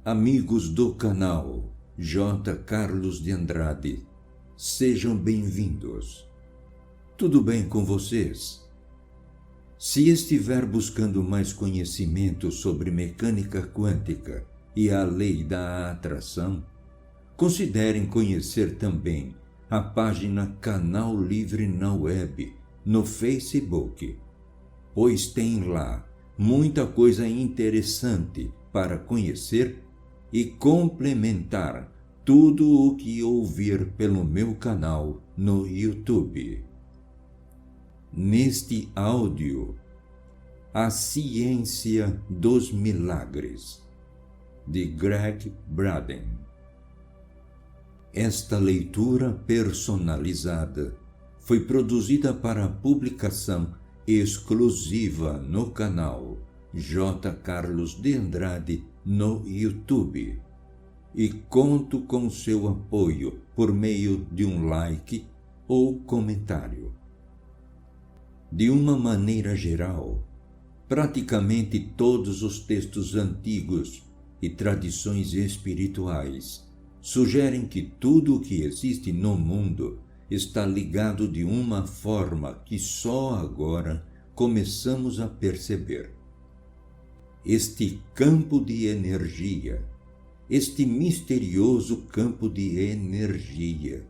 Amigos do canal J. Carlos de Andrade, sejam bem-vindos. Tudo bem com vocês? Se estiver buscando mais conhecimento sobre mecânica quântica e a lei da atração, considerem conhecer também a página Canal Livre na Web, no Facebook, pois tem lá muita coisa interessante para conhecer e complementar tudo o que ouvir pelo meu canal no YouTube. Neste áudio, A Ciência dos Milagres, de Gregg Braden. Esta leitura personalizada foi produzida para publicação exclusiva no canal J. Carlos de Andrade no YouTube e conto com seu apoio por meio de um like ou comentário. De uma maneira geral, praticamente todos os textos antigos e tradições espirituais sugerem que tudo o que existe no mundo está ligado de uma forma que só agora começamos a perceber. Este campo de energia, este misterioso campo de energia,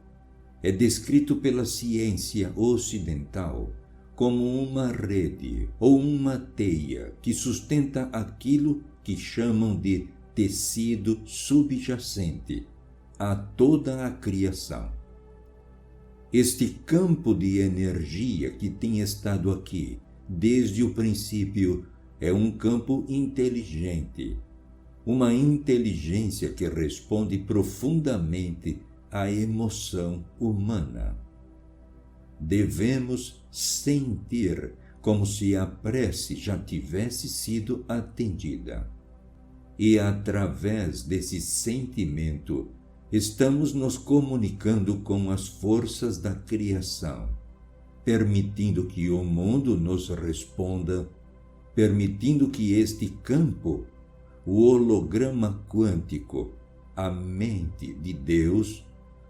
é descrito pela ciência ocidental como uma rede ou uma teia que sustenta aquilo que chamam de tecido subjacente a toda a criação. Este campo de energia que tem estado aqui desde o princípio é um campo inteligente, uma inteligência que responde profundamente à emoção humana. Devemos sentir como se a prece já tivesse sido atendida. E através desse sentimento, estamos nos comunicando com as forças da criação, permitindo que o mundo nos responda, permitindo que este campo, o holograma quântico, a mente de Deus,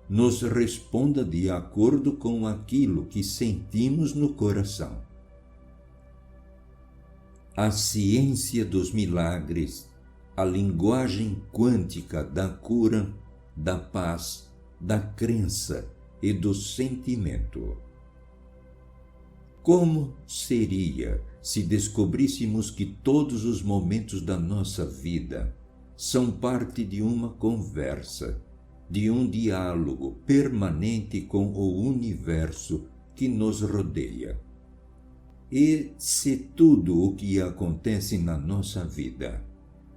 nos responda de acordo com aquilo que sentimos no coração. A ciência dos milagres, a linguagem quântica da cura, da paz, da crença e do sentimento. Como seria se descobríssemos que todos os momentos da nossa vida são parte de uma conversa, de um diálogo permanente com o universo que nos rodeia? E se tudo o que acontece na nossa vida,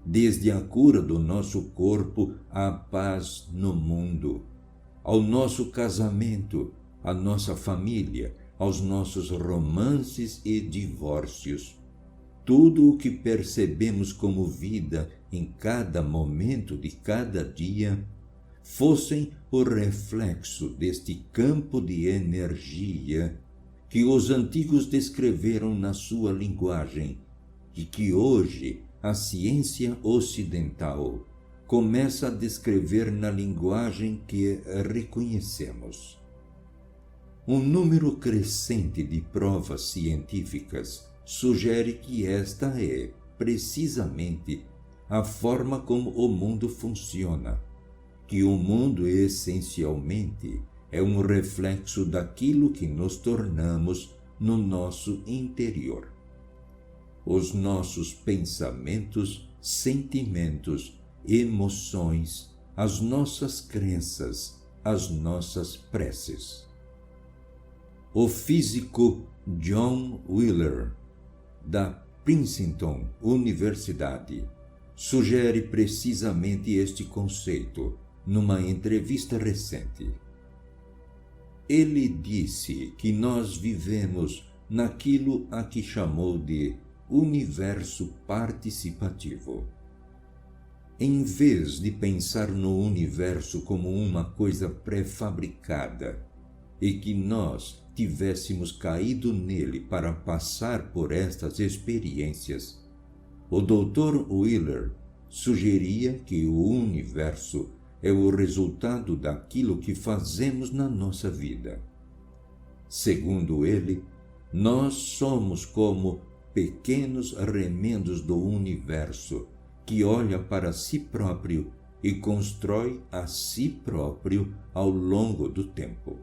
desde a cura do nosso corpo à paz no mundo, ao nosso casamento, à nossa família, aos nossos romances e divórcios, tudo o que percebemos como vida em cada momento de cada dia, fossem o reflexo deste campo de energia que os antigos descreveram na sua linguagem e que hoje a ciência ocidental começa a descrever na linguagem que reconhecemos. Um número crescente de provas científicas sugere que esta é, precisamente, a forma como o mundo funciona, que o mundo essencialmente é um reflexo daquilo que nos tornamos no nosso interior. Os nossos pensamentos, sentimentos, emoções, as nossas crenças, as nossas preces. O físico John Wheeler, da Princeton Universidade, sugere precisamente este conceito numa entrevista recente. Ele disse que nós vivemos naquilo a que chamou de universo participativo. Em vez de pensar no universo como uma coisa pré-fabricada e que nós tivéssemos caído nele para passar por estas experiências, o Dr. Wheeler sugeria que o universo é o resultado daquilo que fazemos na nossa vida. Segundo ele, nós somos como pequenos remendos do universo que olha para si próprio e constrói a si próprio ao longo do tempo.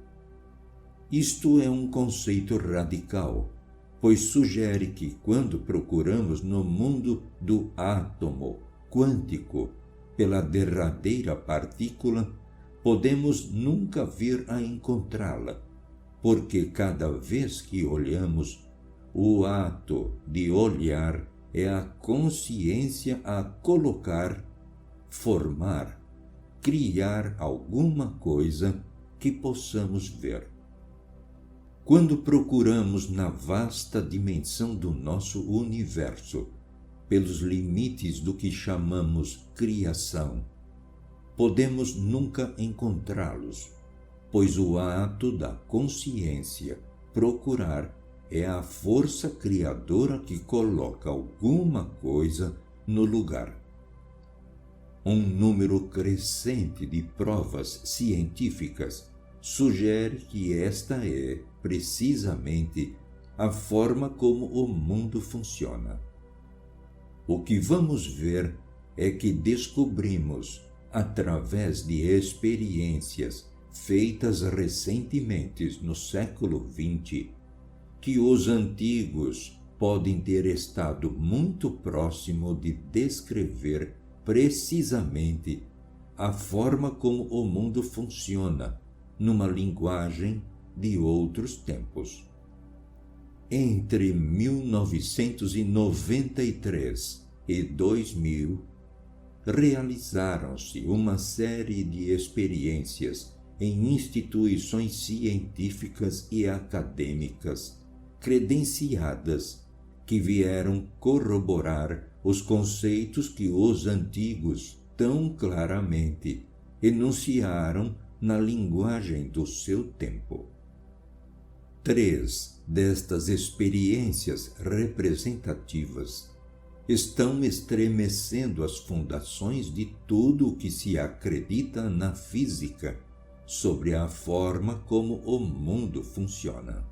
Isto é um conceito radical, pois sugere que quando procuramos no mundo do átomo quântico pela derradeira partícula, podemos nunca vir a encontrá-la, porque cada vez que olhamos, o ato de olhar é a consciência a colocar, formar, criar alguma coisa que possamos ver. Quando procuramos na vasta dimensão do nosso universo, pelos limites do que chamamos criação, podemos nunca encontrá-los, pois o ato da consciência procurar é a força criadora que coloca alguma coisa no lugar. Um número crescente de provas científicas sugere que esta é, precisamente, a forma como o mundo funciona. O que vamos ver é que descobrimos, através de experiências feitas recentemente no século XX, que os antigos podem ter estado muito próximo de descrever precisamente a forma como o mundo funciona numa linguagem de outros tempos. Entre 1993 e 2000, realizaram-se uma série de experiências em instituições científicas e acadêmicas credenciadas que vieram corroborar os conceitos que os antigos tão claramente enunciaram na linguagem do seu tempo. 3 destas experiências representativas estão estremecendo as fundações de tudo o que se acredita na física sobre a forma como o mundo funciona.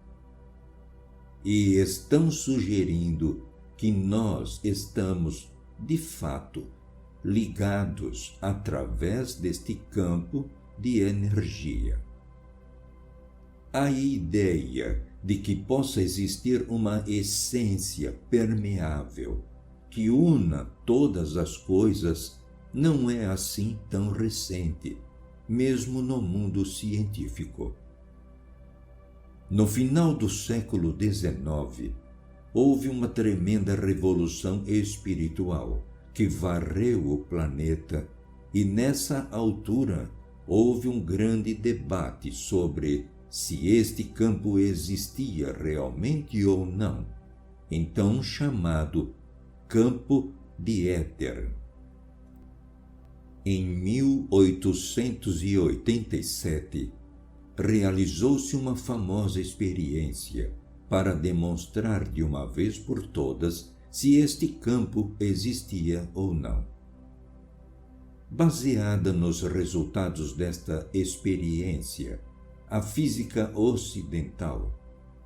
E estão sugerindo que nós estamos, de fato, ligados através deste campo de energia. A ideia de que possa existir uma essência permeável que una todas as coisas não é assim tão recente, mesmo no mundo científico. No final do século XIX, houve uma tremenda revolução espiritual que varreu o planeta e, nessa altura, houve um grande debate sobre se este campo existia realmente ou não, então chamado campo de éter. Em 1887, realizou-se uma famosa experiência para demonstrar de uma vez por todas se este campo existia ou não. Baseada nos resultados desta experiência, a física ocidental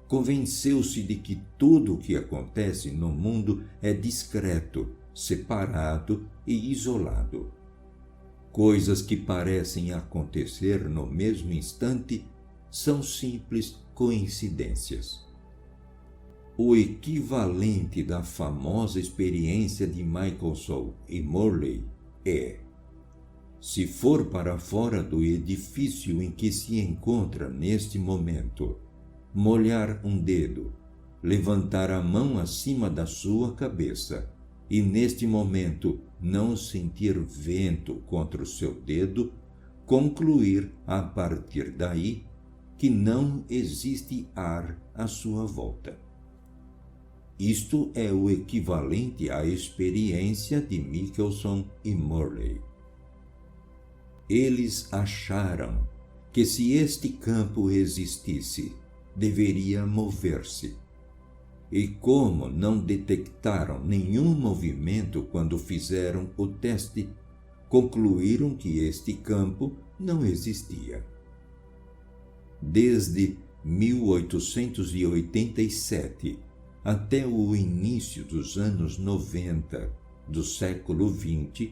convenceu-se de que tudo o que acontece no mundo é discreto, separado e isolado. Coisas que parecem acontecer no mesmo instante são simples coincidências. O equivalente da famosa experiência de Michelson e Morley é: se for para fora do edifício em que se encontra neste momento, molhar um dedo, levantar a mão acima da sua cabeça e, neste momento, não sentir vento contra o seu dedo, concluir a partir daí que não existe ar à sua volta. Isto é o equivalente à experiência de Michelson e Morley. Eles acharam que se este campo existisse, deveria mover-se. e como não detectaram nenhum movimento quando fizeram o teste, concluíram que este campo não existia. Desde 1887 até o início dos anos 90 do século XX,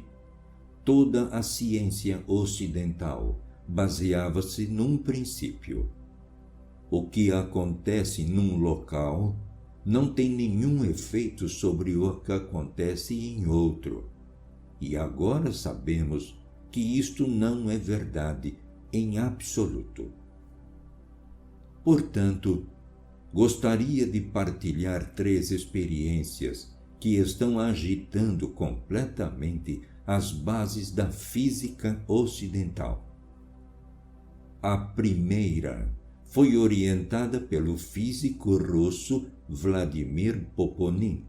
toda a ciência ocidental baseava-se num princípio. O que acontece num local não tem nenhum efeito sobre o que acontece em outro. E agora sabemos que isto não é verdade em absoluto. Portanto, gostaria de partilhar 3 experiências que estão agitando completamente as bases da física ocidental. A primeira foi orientada pelo físico russo Vladimir Poponin,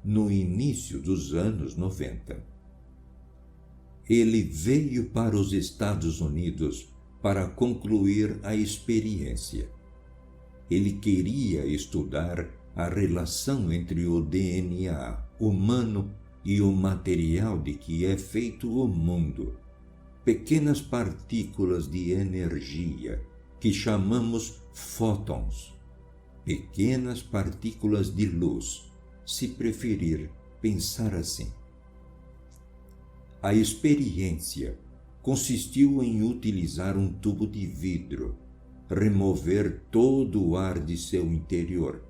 no início dos anos 90. Ele veio para os Estados Unidos para concluir a experiência. Ele queria estudar a relação entre o DNA humano e o material de que é feito o mundo, pequenas partículas de energia que chamamos fótons, pequenas partículas de luz, se preferir pensar assim. A experiência consistiu em utilizar um tubo de vidro, remover todo o ar de seu interior,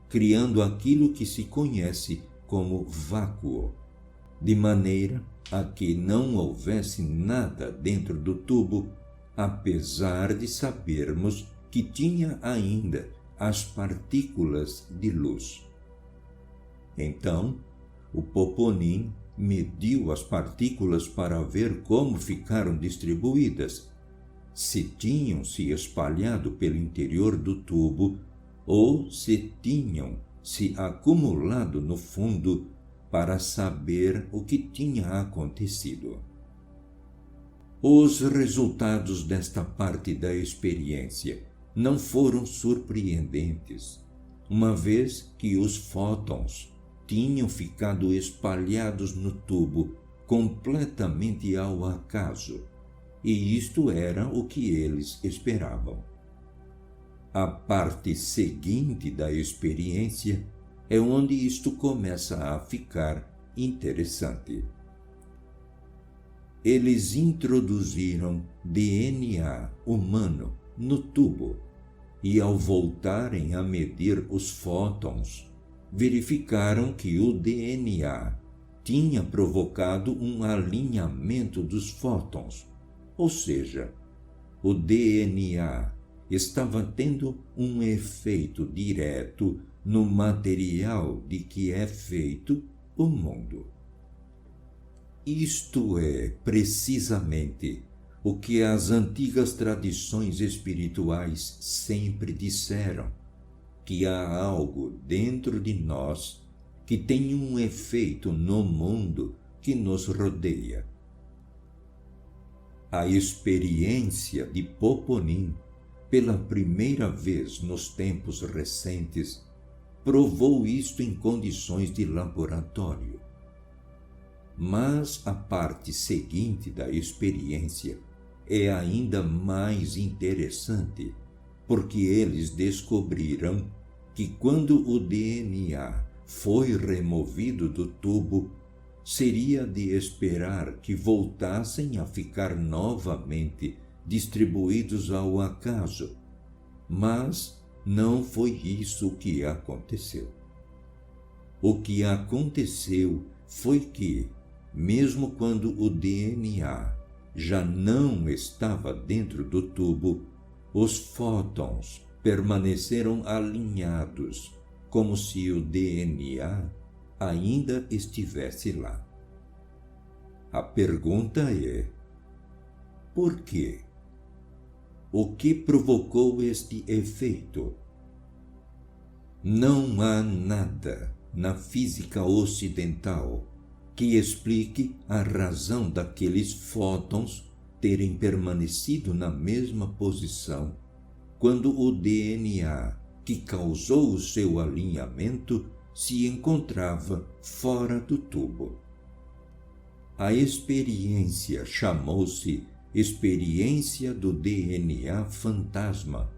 criando aquilo que se conhece como vácuo, de maneira a que não houvesse nada dentro do tubo, apesar de sabermos que tinha ainda as partículas de luz. Então, o Poponin mediu as partículas para ver como ficaram distribuídas, se tinham se espalhado pelo interior do tubo ou se tinham se acumulado no fundo, para saber o que tinha acontecido. Os resultados desta parte da experiência não foram surpreendentes, uma vez que os fótons tinham ficado espalhados no tubo completamente ao acaso, e isto era o que eles esperavam. A parte seguinte da experiência é onde isto começa a ficar interessante. Eles introduziram DNA humano no tubo e, ao voltarem a medir os fótons, verificaram que o DNA tinha provocado um alinhamento dos fótons, ou seja, o DNA estava tendo um efeito direto no material de que é feito o mundo. Isto é precisamente o que as antigas tradições espirituais sempre disseram, que há algo dentro de nós que tem um efeito no mundo que nos rodeia. A experiência de Poponin, pela primeira vez nos tempos recentes, provou isto em condições de laboratório. Mas a parte seguinte da experiência é ainda mais interessante, porque eles descobriram que quando o DNA foi removido do tubo, seria de esperar que voltassem a ficar novamente distribuídos ao acaso, mas não foi isso que aconteceu. O que aconteceu foi que, mesmo quando o DNA já não estava dentro do tubo, os fótons permaneceram alinhados, como se o DNA ainda estivesse lá. A pergunta é: por quê? O que provocou este efeito? Não há nada na física ocidental que explique a razão daqueles fótons terem permanecido na mesma posição quando o DNA que causou o seu alinhamento se encontrava fora do tubo. A experiência chamou-se experiência do DNA fantasma,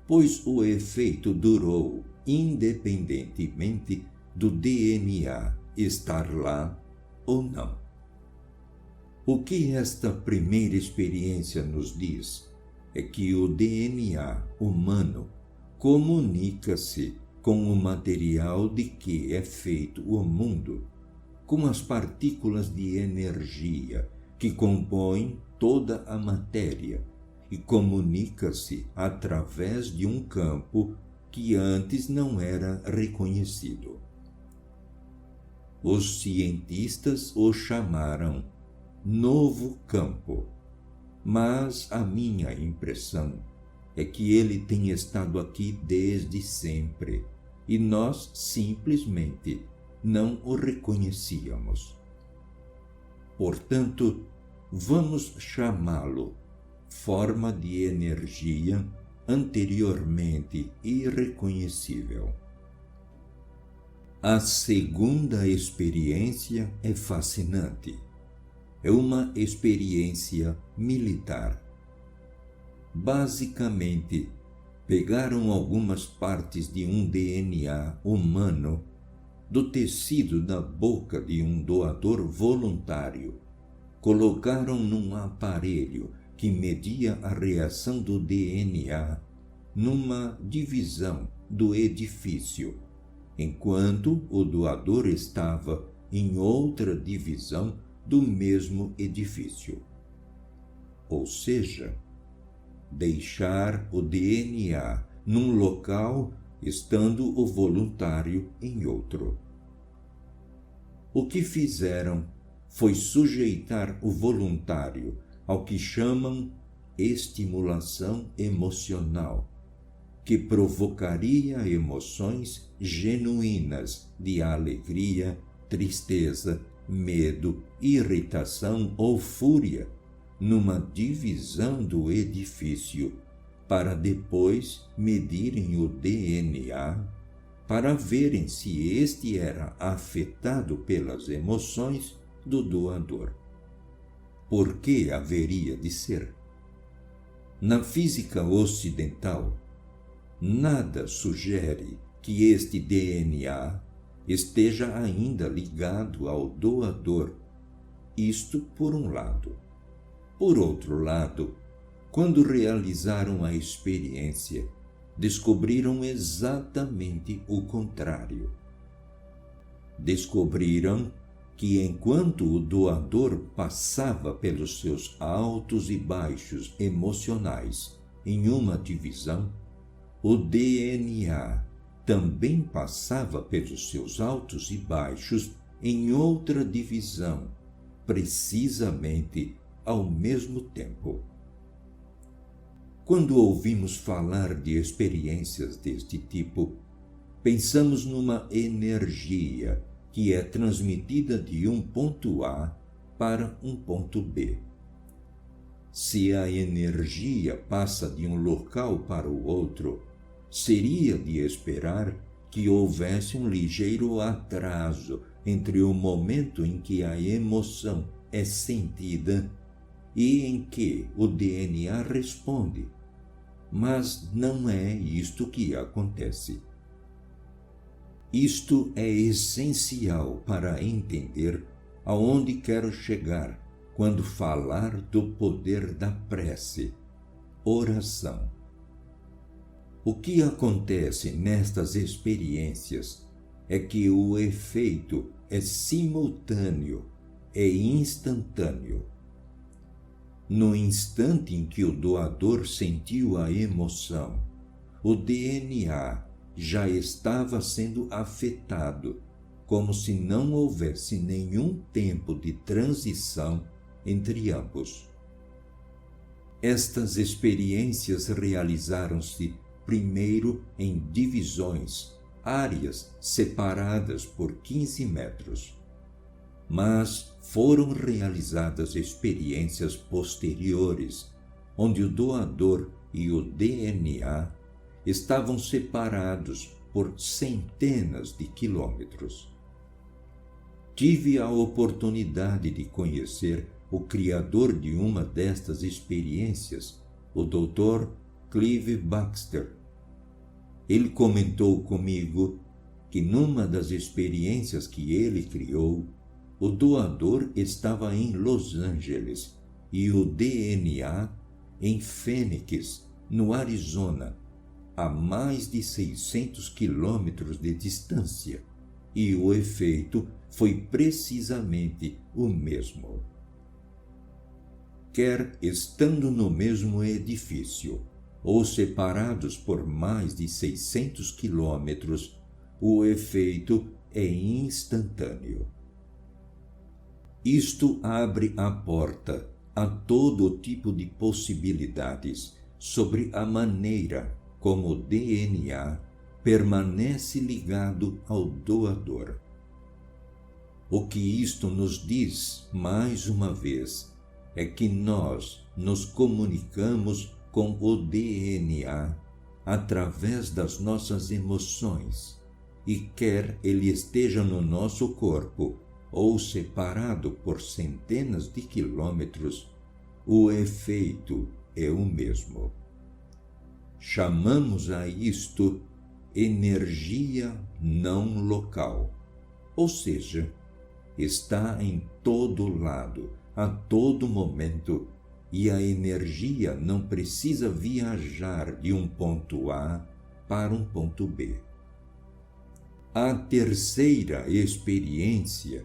pois o efeito durou independentemente do DNA estar lá ou não. O que esta primeira experiência nos diz é que o DNA humano comunica-se com o material de que é feito o mundo, com as partículas de energia que compõem toda a matéria, e comunica-se através de um campo que antes não era reconhecido. Os cientistas o chamaram novo campo, mas a minha impressão é que ele tem estado aqui desde sempre e nós simplesmente não o reconhecíamos. Portanto, vamos chamá-lo forma de energia anteriormente irreconhecível. A segunda experiência é fascinante. É uma experiência militar. Basicamente, pegaram algumas partes de um DNA humano do tecido da boca de um doador voluntário, colocaram num aparelho que media a reação do DNA numa divisão do edifício, enquanto o doador estava em outra divisão do mesmo edifício. Ou seja, deixar o DNA num local estando o voluntário em outro. O que fizeram foi sujeitar o voluntário ao que chamam estimulação emocional, que provocaria emoções genuínas de alegria, tristeza, medo, irritação ou fúria, numa divisão do edifício, para depois medirem o DNA, para verem se este era afetado pelas emoções do doador. Por que haveria de ser? Na física ocidental, nada sugere que este DNA esteja ainda ligado ao doador. Isto por um lado. Por outro lado, quando realizaram a experiência, descobriram exatamente o contrário. Descobriram que enquanto o doador passava pelos seus altos e baixos emocionais em uma divisão, o DNA também passava pelos seus altos e baixos em outra divisão, precisamente ao mesmo tempo. Quando ouvimos falar de experiências deste tipo, pensamos numa energia que é transmitida de um ponto A para um ponto B. Se a energia passa de um local para o outro, seria de esperar que houvesse um ligeiro atraso entre o momento em que a emoção é sentida e em que o DNA responde. Mas não é isto que acontece. Isto é essencial para entender aonde quero chegar quando falar do poder da prece, oração. O que acontece nestas experiências é que o efeito é simultâneo, é instantâneo. No instante em que o doador sentiu a emoção, o DNA já estava sendo afetado, como se não houvesse nenhum tempo de transição entre ambos. Estas experiências realizaram-se primeiro em divisões, áreas separadas por 15 metros. Mas foram realizadas experiências posteriores, onde o doador e o DNA estavam separados por centenas de quilômetros. Tive a oportunidade de conhecer o criador de uma destas experiências, o Dr. Clive Baxter. Ele comentou comigo que numa das experiências que ele criou, o doador estava em Los Angeles e o DNA em Phoenix, no Arizona, a mais de 600 quilômetros de distância, e o efeito foi precisamente o mesmo. Quer estando no mesmo edifício ou separados por mais de 600 quilômetros, o efeito é instantâneo. Isto abre a porta a todo tipo de possibilidades sobre a maneira como o DNA permanece ligado ao doador. O que isto nos diz, mais uma vez, é que nós nos comunicamos com o DNA através das nossas emoções, e quer ele esteja no nosso corpo ou separado por centenas de quilômetros, o efeito é o mesmo. Chamamos a isto energia não local, ou seja, está em todo lado, a todo momento, e a energia não precisa viajar de um ponto A para um ponto B. A terceira experiência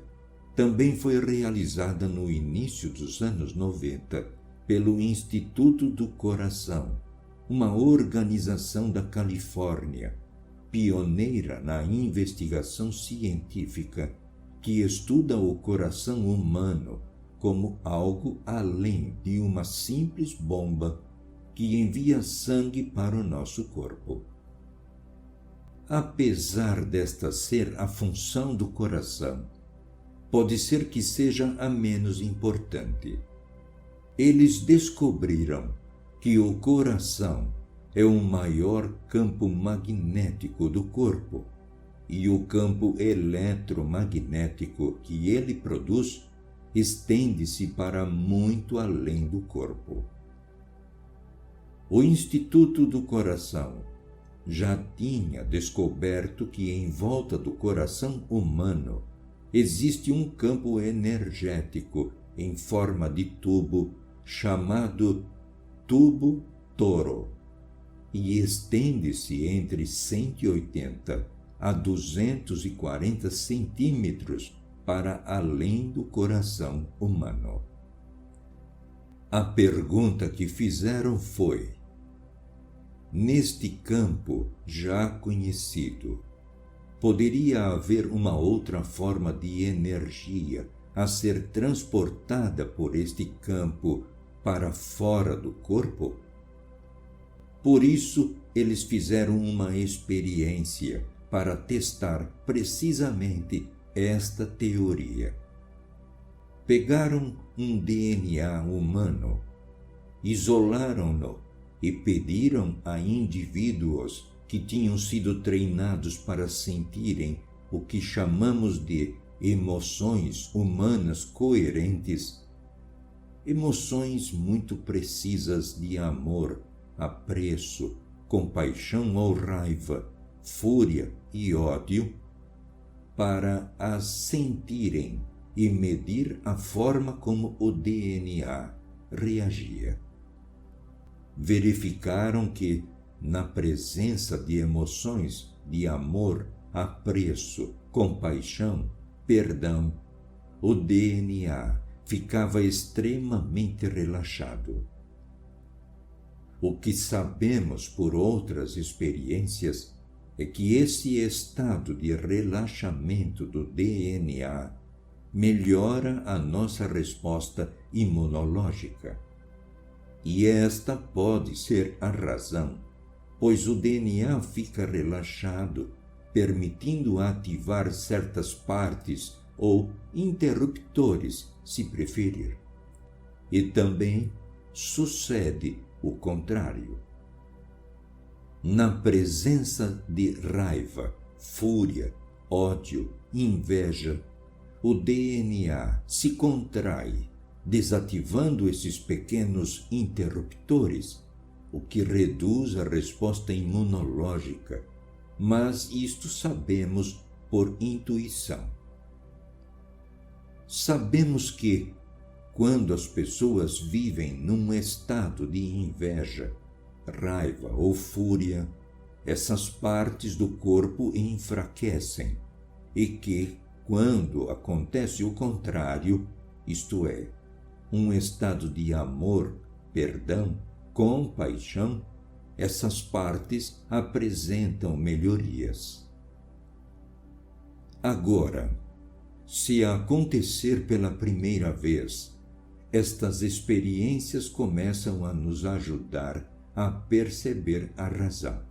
também foi realizada no início dos anos 90 pelo Instituto do Coração, uma organização da Califórnia, pioneira na investigação científica que estuda o coração humano como algo além de uma simples bomba que envia sangue para o nosso corpo. Apesar desta ser a função do coração, pode ser que seja a menos importante. Eles descobriram que o coração é o maior campo magnético do corpo e o campo eletromagnético que ele produz estende-se para muito além do corpo. O Instituto do Coração já tinha descoberto que em volta do coração humano existe um campo energético em forma de tubo chamado tubo Toro e estende-se entre 180 a 240 centímetros para além do coração humano. A pergunta que fizeram foi: neste campo já conhecido, poderia haver uma outra forma de energia a ser transportada por este campo para fora do corpo? Por isso, eles fizeram uma experiência para testar precisamente esta teoria. Pegaram um DNA humano, isolaram-no e pediram a indivíduos que tinham sido treinados para sentirem o que chamamos de emoções humanas coerentes, emoções muito precisas de amor, apreço, compaixão ou raiva, fúria e ódio, para as sentirem e medir a forma como o DNA reagia. Verificaram que, na presença de emoções de amor, apreço, compaixão, perdão, o DNA ficava extremamente relaxado. O que sabemos por outras experiências é que esse estado de relaxamento do DNA melhora a nossa resposta imunológica. E esta pode ser a razão, pois o DNA fica relaxado, permitindo ativar certas partes ou interruptores, se preferir. E também sucede o contrário. Na presença de raiva, fúria, ódio, inveja, o DNA se contrai, desativando esses pequenos interruptores, o que reduz a resposta imunológica, mas isto sabemos por intuição. Sabemos que, quando as pessoas vivem num estado de inveja, raiva ou fúria, essas partes do corpo enfraquecem e que, quando acontece o contrário, isto é, um estado de amor, perdão, compaixão, essas partes apresentam melhorias. Agora, se acontecer pela primeira vez, estas experiências começam a nos ajudar a perceber a razão.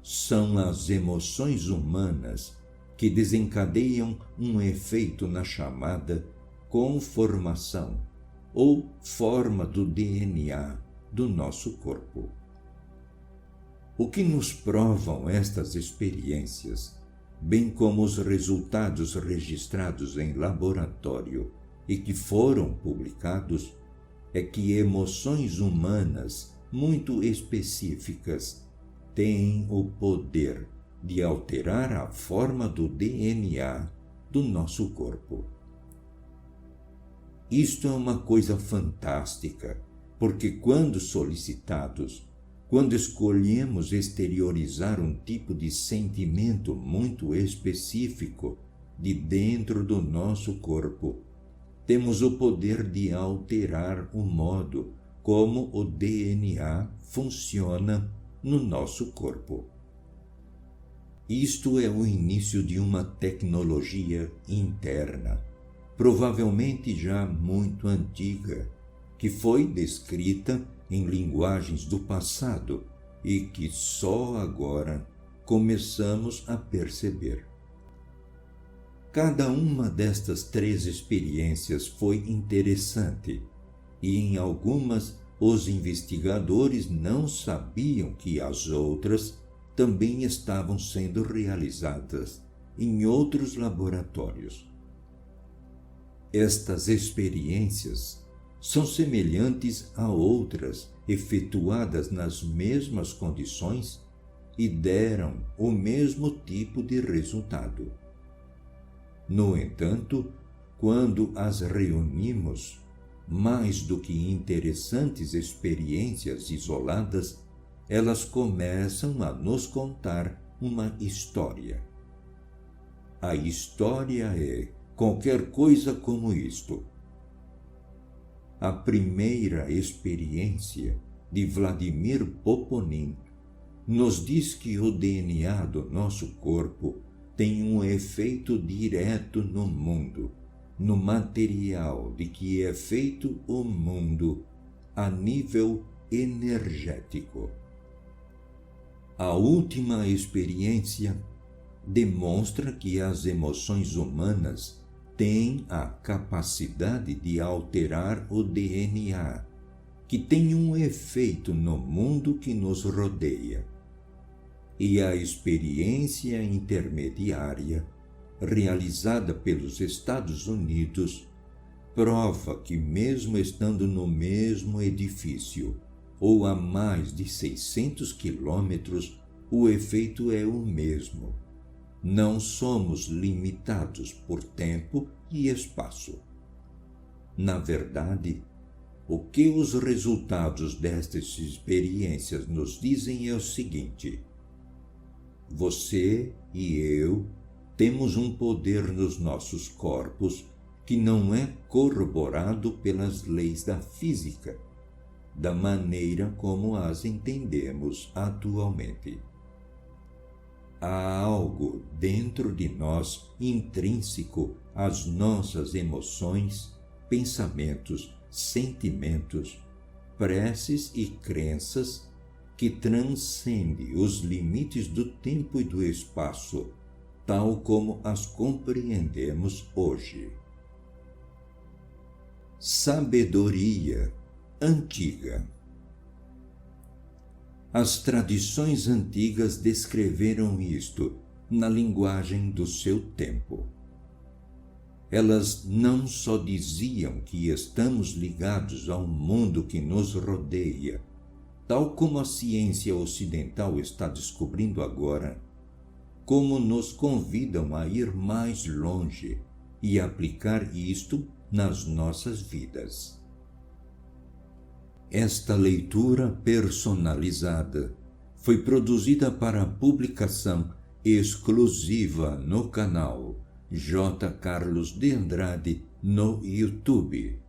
São as emoções humanas que desencadeiam um efeito na chamada conformação ou forma do DNA do nosso corpo. O que nos provam estas experiências, bem como os resultados registrados em laboratório e que foram publicados, é que emoções humanas muito específicas têm o poder de alterar a forma do DNA do nosso corpo. Isto é uma coisa fantástica, porque quando solicitados, quando escolhemos exteriorizar um tipo de sentimento muito específico de dentro do nosso corpo, temos o poder de alterar o modo como o DNA funciona no nosso corpo. Isto é o início de uma tecnologia interna, provavelmente já muito antiga, que foi descrita em linguagens do passado e que só agora começamos a perceber. Cada uma destas 3 experiências foi interessante e em algumas os investigadores não sabiam que as outras também estavam sendo realizadas em outros laboratórios. Estas experiências são semelhantes a outras efetuadas nas mesmas condições e deram o mesmo tipo de resultado. No entanto, quando as reunimos, mais do que interessantes experiências isoladas, elas começam a nos contar uma história. A história é qualquer coisa como isto. A primeira experiência de Vladimir Poponin nos diz que o DNA do nosso corpo tem um efeito direto no mundo, no material de que é feito o mundo a nível energético. A última experiência demonstra que as emoções humanas têm a capacidade de alterar o DNA, que tem um efeito no mundo que nos rodeia. E a experiência intermediária, realizada pelos Estados Unidos, prova que mesmo estando no mesmo edifício, ou a mais de 600 quilômetros, o efeito é o mesmo. Não somos limitados por tempo e espaço. Na verdade, o que os resultados destas experiências nos dizem é o seguinte: você e eu temos um poder nos nossos corpos que não é corroborado pelas leis da física, da maneira como as entendemos atualmente. Há algo dentro de nós intrínseco às nossas emoções, pensamentos, sentimentos, preces e crenças que transcende os limites do tempo e do espaço, tal como as compreendemos hoje. Sabedoria antiga. As tradições antigas descreveram isto na linguagem do seu tempo. Elas não só diziam que estamos ligados ao mundo que nos rodeia, tal como a ciência ocidental está descobrindo agora, como nos convidam a ir mais longe e aplicar isto nas nossas vidas. Esta leitura personalizada foi produzida para publicação exclusiva no canal J. Carlos de Andrade no YouTube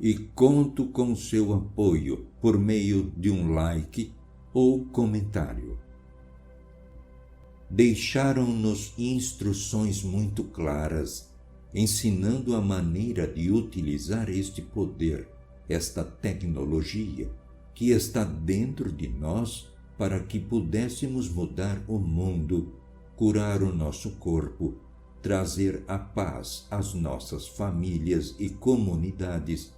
e conto com seu apoio por meio de um like ou comentário. Deixaram-nos instruções muito claras, ensinando a maneira de utilizar este poder, esta tecnologia que está dentro de nós para que pudéssemos mudar o mundo, curar o nosso corpo, trazer a paz às nossas famílias e comunidades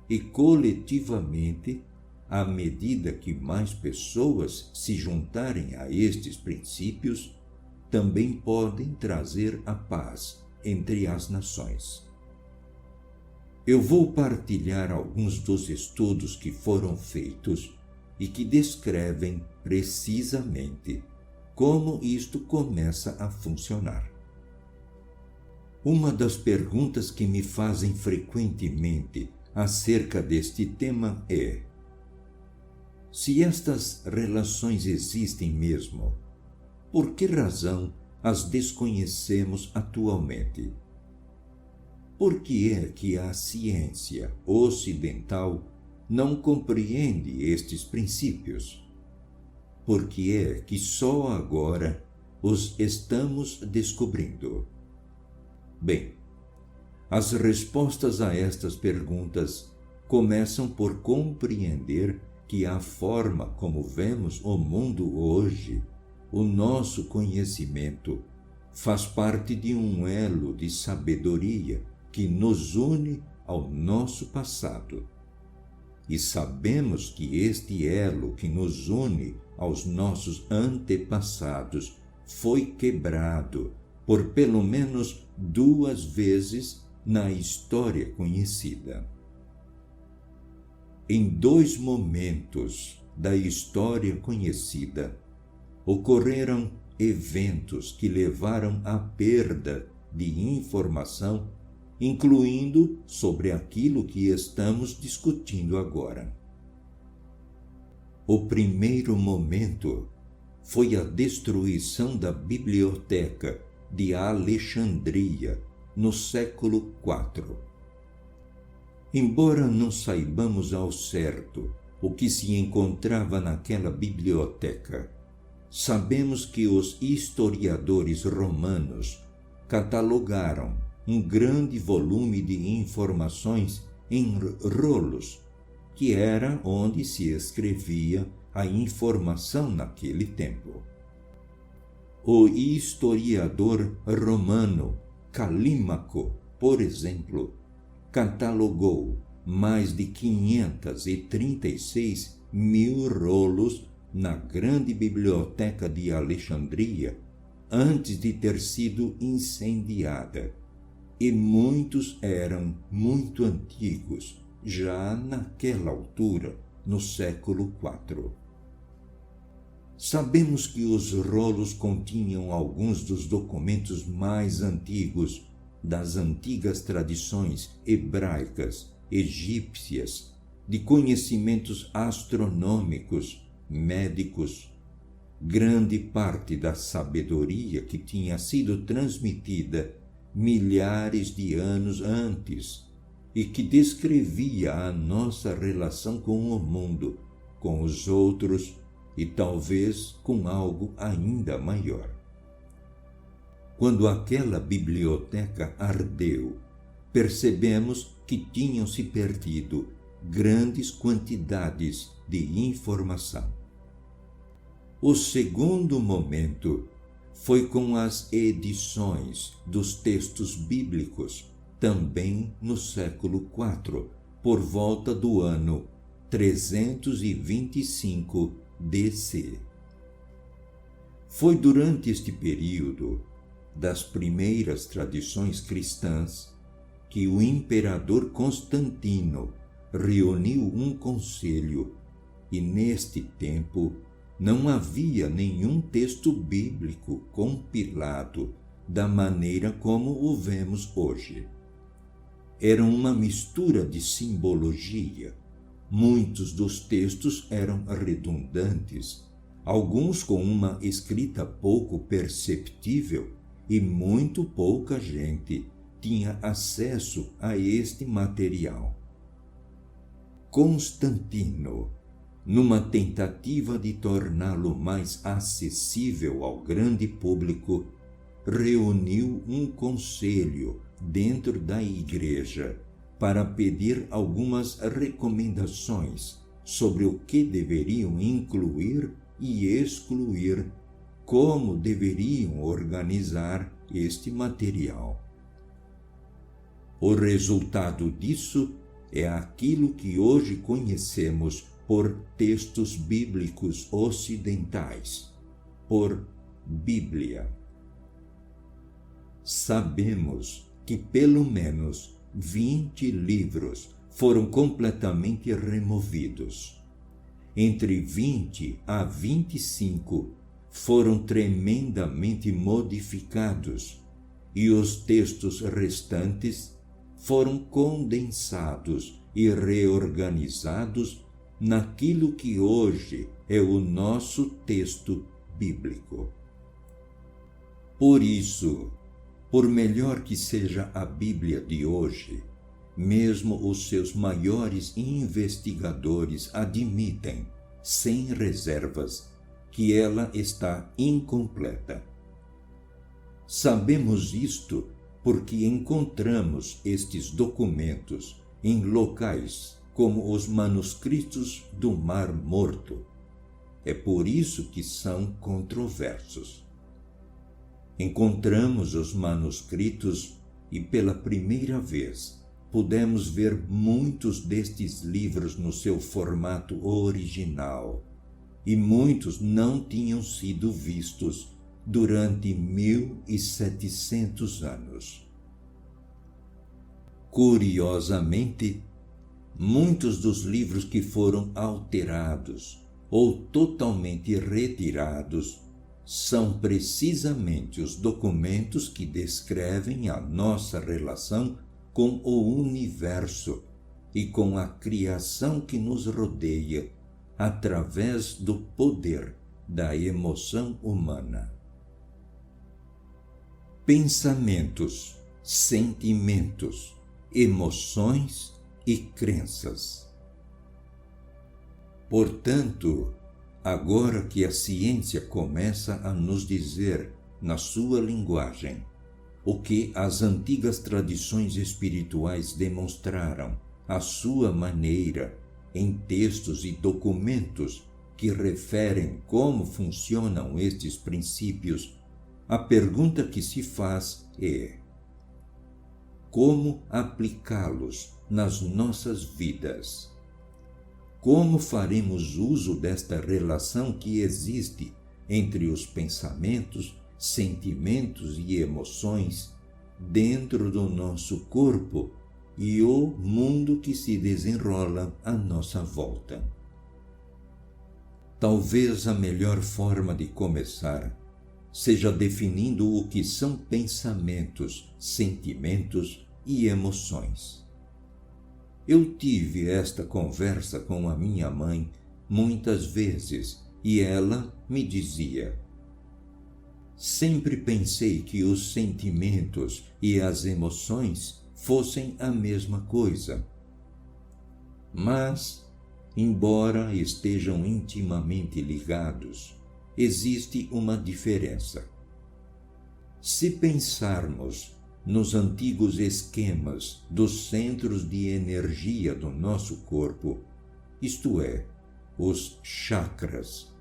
e coletivamente, à medida que mais pessoas se juntarem a estes princípios, também podem trazer a paz entre as nações. Eu vou partilhar alguns dos estudos que foram feitos e que descrevem precisamente como isto começa a funcionar. Uma das perguntas que me fazem frequentemente acerca deste tema é: se estas relações existem mesmo, por que razão as desconhecemos atualmente? Por que é que a ciência ocidental não compreende estes princípios? Por que é que só agora os estamos descobrindo? Bem, as respostas a estas perguntas começam por compreender que a forma como vemos o mundo hoje, o nosso conhecimento, faz parte de um elo de sabedoria que nos une ao nosso passado. E sabemos que este elo que nos une aos nossos antepassados foi quebrado por pelo menos 2 vezes na história conhecida. Em 2 momentos da história conhecida, ocorreram eventos que levaram à perda de informação, incluindo sobre aquilo que estamos discutindo agora. O primeiro momento foi a destruição da Biblioteca de Alexandria no século IV. Embora não saibamos ao certo o que se encontrava naquela biblioteca, sabemos que os historiadores romanos catalogaram um grande volume de informações em rolos, que era onde se escrevia a informação naquele tempo. O historiador romano Calímaco, por exemplo, catalogou mais de 536 mil rolos na grande biblioteca de Alexandria antes de ter sido incendiada, e muitos eram muito antigos, já naquela altura, no século IV. Sabemos que os rolos continham alguns dos documentos mais antigos das antigas tradições hebraicas, egípcias, de conhecimentos astronômicos, médicos, grande parte da sabedoria que tinha sido transmitida milhares de anos antes e que descrevia a nossa relação com o mundo, com os outros e talvez com algo ainda maior. Quando aquela biblioteca ardeu, percebemos que tinham se perdido grandes quantidades de informação. O segundo momento foi com as edições dos textos bíblicos, também no século IV, por volta do ano 325 DC. Foi durante este período das primeiras tradições cristãs que o imperador Constantino reuniu um conselho e neste tempo não havia nenhum texto bíblico compilado da maneira como o vemos hoje. Era uma mistura de simbologia. Muitos dos textos eram redundantes, alguns com uma escrita pouco perceptível, e muito pouca gente tinha acesso a este material. Constantino, numa tentativa de torná-lo mais acessível ao grande público, reuniu um conselho dentro da igreja para pedir algumas recomendações sobre o que deveriam incluir e excluir, como deveriam organizar este material. O resultado disso é aquilo que hoje conhecemos por textos bíblicos ocidentais, por Bíblia. Sabemos que pelo menos 20 livros foram completamente removidos. Entre 20 a 25 foram tremendamente modificados e os textos restantes foram condensados e reorganizados naquilo que hoje é o nosso texto bíblico. Por isso, por melhor que seja a Bíblia de hoje, mesmo os seus maiores investigadores admitem, sem reservas, que ela está incompleta. Sabemos isto porque encontramos estes documentos em locais como os manuscritos do Mar Morto. É por isso que são controversos. Encontramos os manuscritos e pela primeira vez pudemos ver muitos destes livros no seu formato original, e muitos não tinham sido vistos durante 1700 anos. Curiosamente, muitos dos livros que foram alterados ou totalmente retirados são precisamente os documentos que descrevem a nossa relação com o universo e com a criação que nos rodeia através do poder da emoção humana. Pensamentos, sentimentos, emoções e crenças. Portanto, agora que a ciência começa a nos dizer, na sua linguagem, o que as antigas tradições espirituais demonstraram, à sua maneira, em textos e documentos que referem como funcionam estes princípios, a pergunta que se faz é: como aplicá-los nas nossas vidas? Como faremos uso desta relação que existe entre os pensamentos, sentimentos e emoções dentro do nosso corpo e o mundo que se desenrola à nossa volta? Talvez a melhor forma de começar seja definindo o que são pensamentos, sentimentos e emoções. Eu tive esta conversa com a minha mãe muitas vezes e ela me dizia: sempre pensei que os sentimentos e as emoções fossem a mesma coisa. Mas, embora estejam intimamente ligados, existe uma diferença. Se pensarmos nos antigos esquemas dos centros de energia do nosso corpo, isto é, os chakras,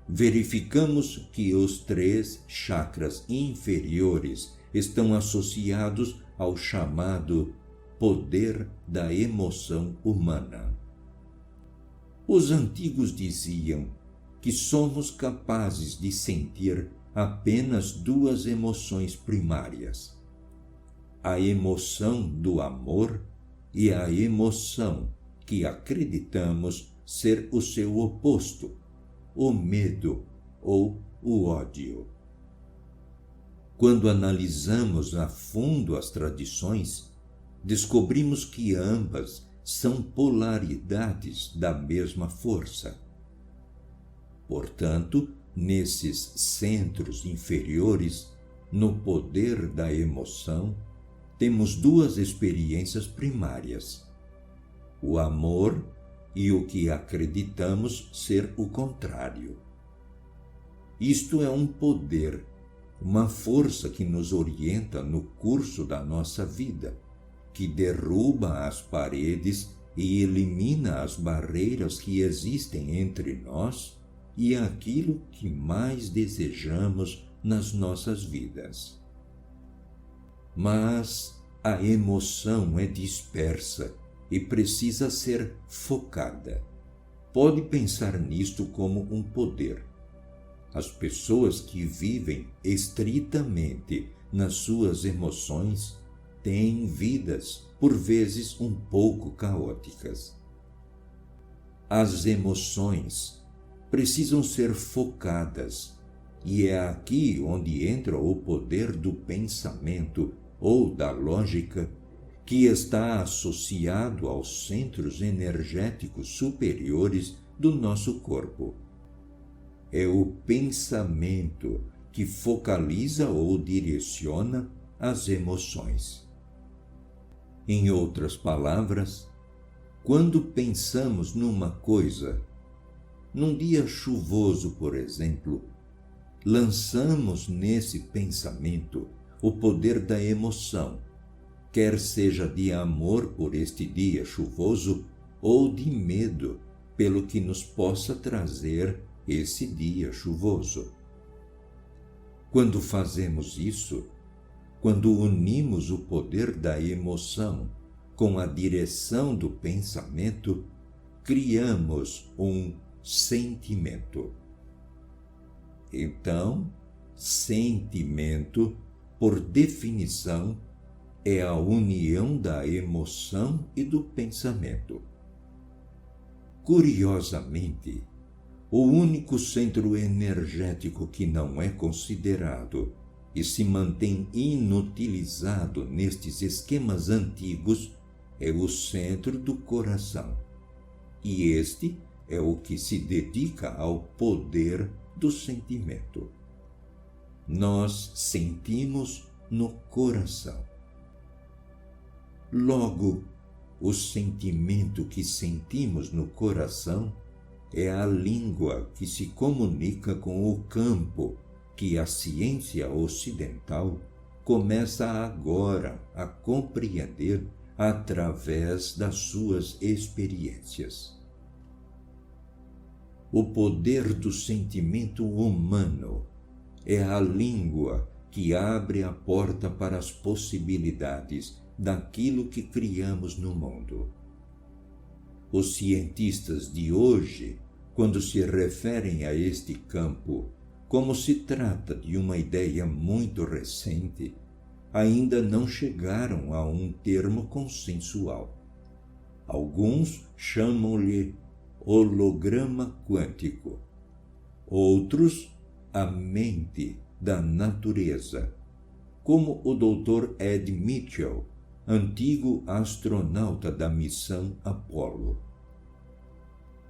verificamos que os 3 chakras inferiores estão associados ao chamado poder da emoção humana. Os antigos diziam que somos capazes de sentir apenas duas emoções primárias: a emoção do amor e a emoção que acreditamos ser o seu oposto, o medo ou o ódio. Quando analisamos a fundo as tradições, descobrimos que ambas são polaridades da mesma força. Portanto, nesses centros inferiores, no poder da emoção, temos duas experiências primárias: o amor e o que acreditamos ser o contrário. Isto é um poder, uma força que nos orienta no curso da nossa vida, que derruba as paredes e elimina as barreiras que existem entre nós e aquilo que mais desejamos nas nossas vidas. Mas a emoção é dispersa e precisa ser focada. Pode pensar nisto como um poder. As pessoas que vivem estritamente nas suas emoções têm vidas, por vezes, um pouco caóticas. As emoções precisam ser focadas, e é aqui onde entra o poder do pensamento ou da lógica, que está associado aos centros energéticos superiores do nosso corpo. É o pensamento que focaliza ou direciona as emoções. Em outras palavras, quando pensamos numa coisa, num dia chuvoso, por exemplo, lançamos nesse pensamento o poder da emoção, quer seja de amor por este dia chuvoso ou de medo pelo que nos possa trazer esse dia chuvoso. Quando fazemos isso, quando unimos o poder da emoção com a direção do pensamento, criamos um sentimento. Então, sentimento, por definição, é a união da emoção e do pensamento. Curiosamente, o único centro energético que não é considerado e se mantém inutilizado nestes esquemas antigos é o centro do coração. E este é o que se dedica ao poder do sentimento. Nós sentimos no coração. Logo, o sentimento que sentimos no coração é a língua que se comunica com o campo que a ciência ocidental começa agora a compreender através das suas experiências. O poder do sentimento humano é a língua que abre a porta para as possibilidades daquilo que criamos no mundo. Os cientistas de hoje, quando se referem a este campo, como se trata de uma ideia muito recente, ainda não chegaram a um termo consensual. Alguns chamam-lhe holograma quântico, outros a mente da natureza, como o Dr. Ed Mitchell, antigo astronauta da missão Apollo.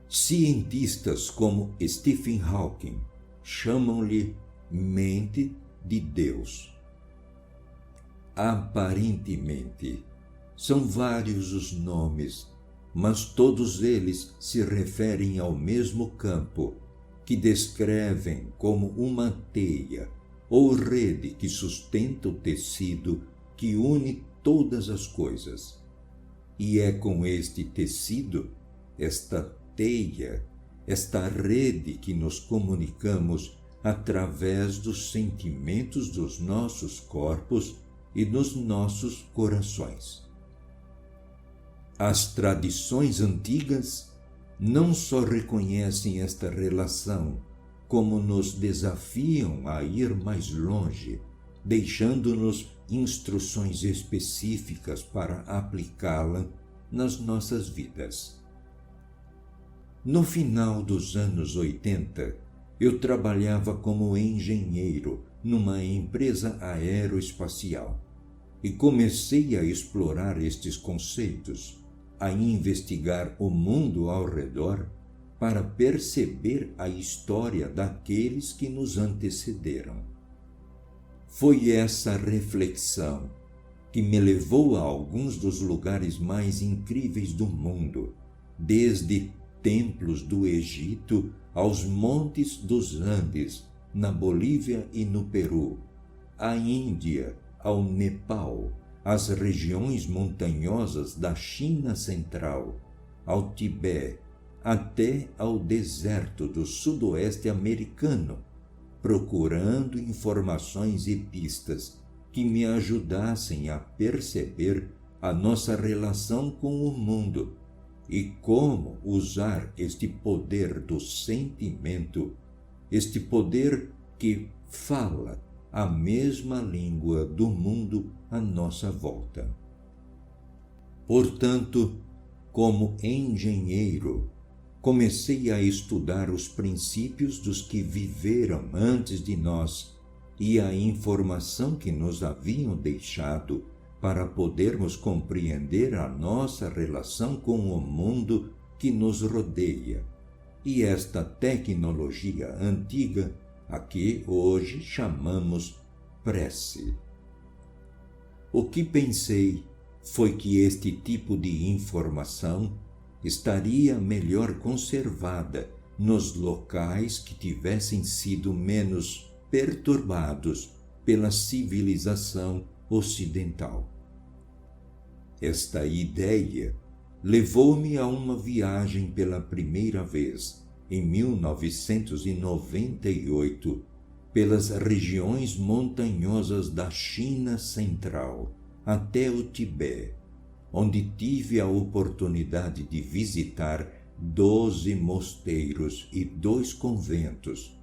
Cientistas como Stephen Hawking chamam-lhe mente de Deus. Aparentemente, são vários os nomes, mas todos eles se referem ao mesmo campo, que descrevem como uma teia ou rede que sustenta o tecido que une todas as coisas. E é com este tecido, esta teia, esta rede que nos comunicamos através dos sentimentos dos nossos corpos e dos nossos corações. As tradições antigas não só reconhecem esta relação, como nos desafiam a ir mais longe, deixando-nos instruções específicas para aplicá-la nas nossas vidas. No final dos anos 80, eu trabalhava como engenheiro numa empresa aeroespacial e comecei a explorar estes conceitos, a investigar o mundo ao redor para perceber a história daqueles que nos antecederam. Foi essa reflexão que me levou a alguns dos lugares mais incríveis do mundo, desde templos do Egito aos montes dos Andes, na Bolívia e no Peru, à Índia, ao Nepal, às regiões montanhosas da China Central, ao Tibete, até ao deserto do sudoeste americano, procurando informações e pistas que me ajudassem a perceber a nossa relação com o mundo e como usar este poder do sentimento, este poder que fala a mesma língua do mundo à nossa volta. Portanto, como engenheiro, comecei a estudar os princípios dos que viveram antes de nós e a informação que nos haviam deixado para podermos compreender a nossa relação com o mundo que nos rodeia e esta tecnologia antiga a que hoje chamamos prece. O que pensei foi que este tipo de informação estaria melhor conservada nos locais que tivessem sido menos perturbados pela civilização ocidental. Esta ideia levou-me a uma viagem pela primeira vez, em 1998, pelas regiões montanhosas da China Central até o Tibete, onde tive a oportunidade de visitar 12 mosteiros e 2 conventos,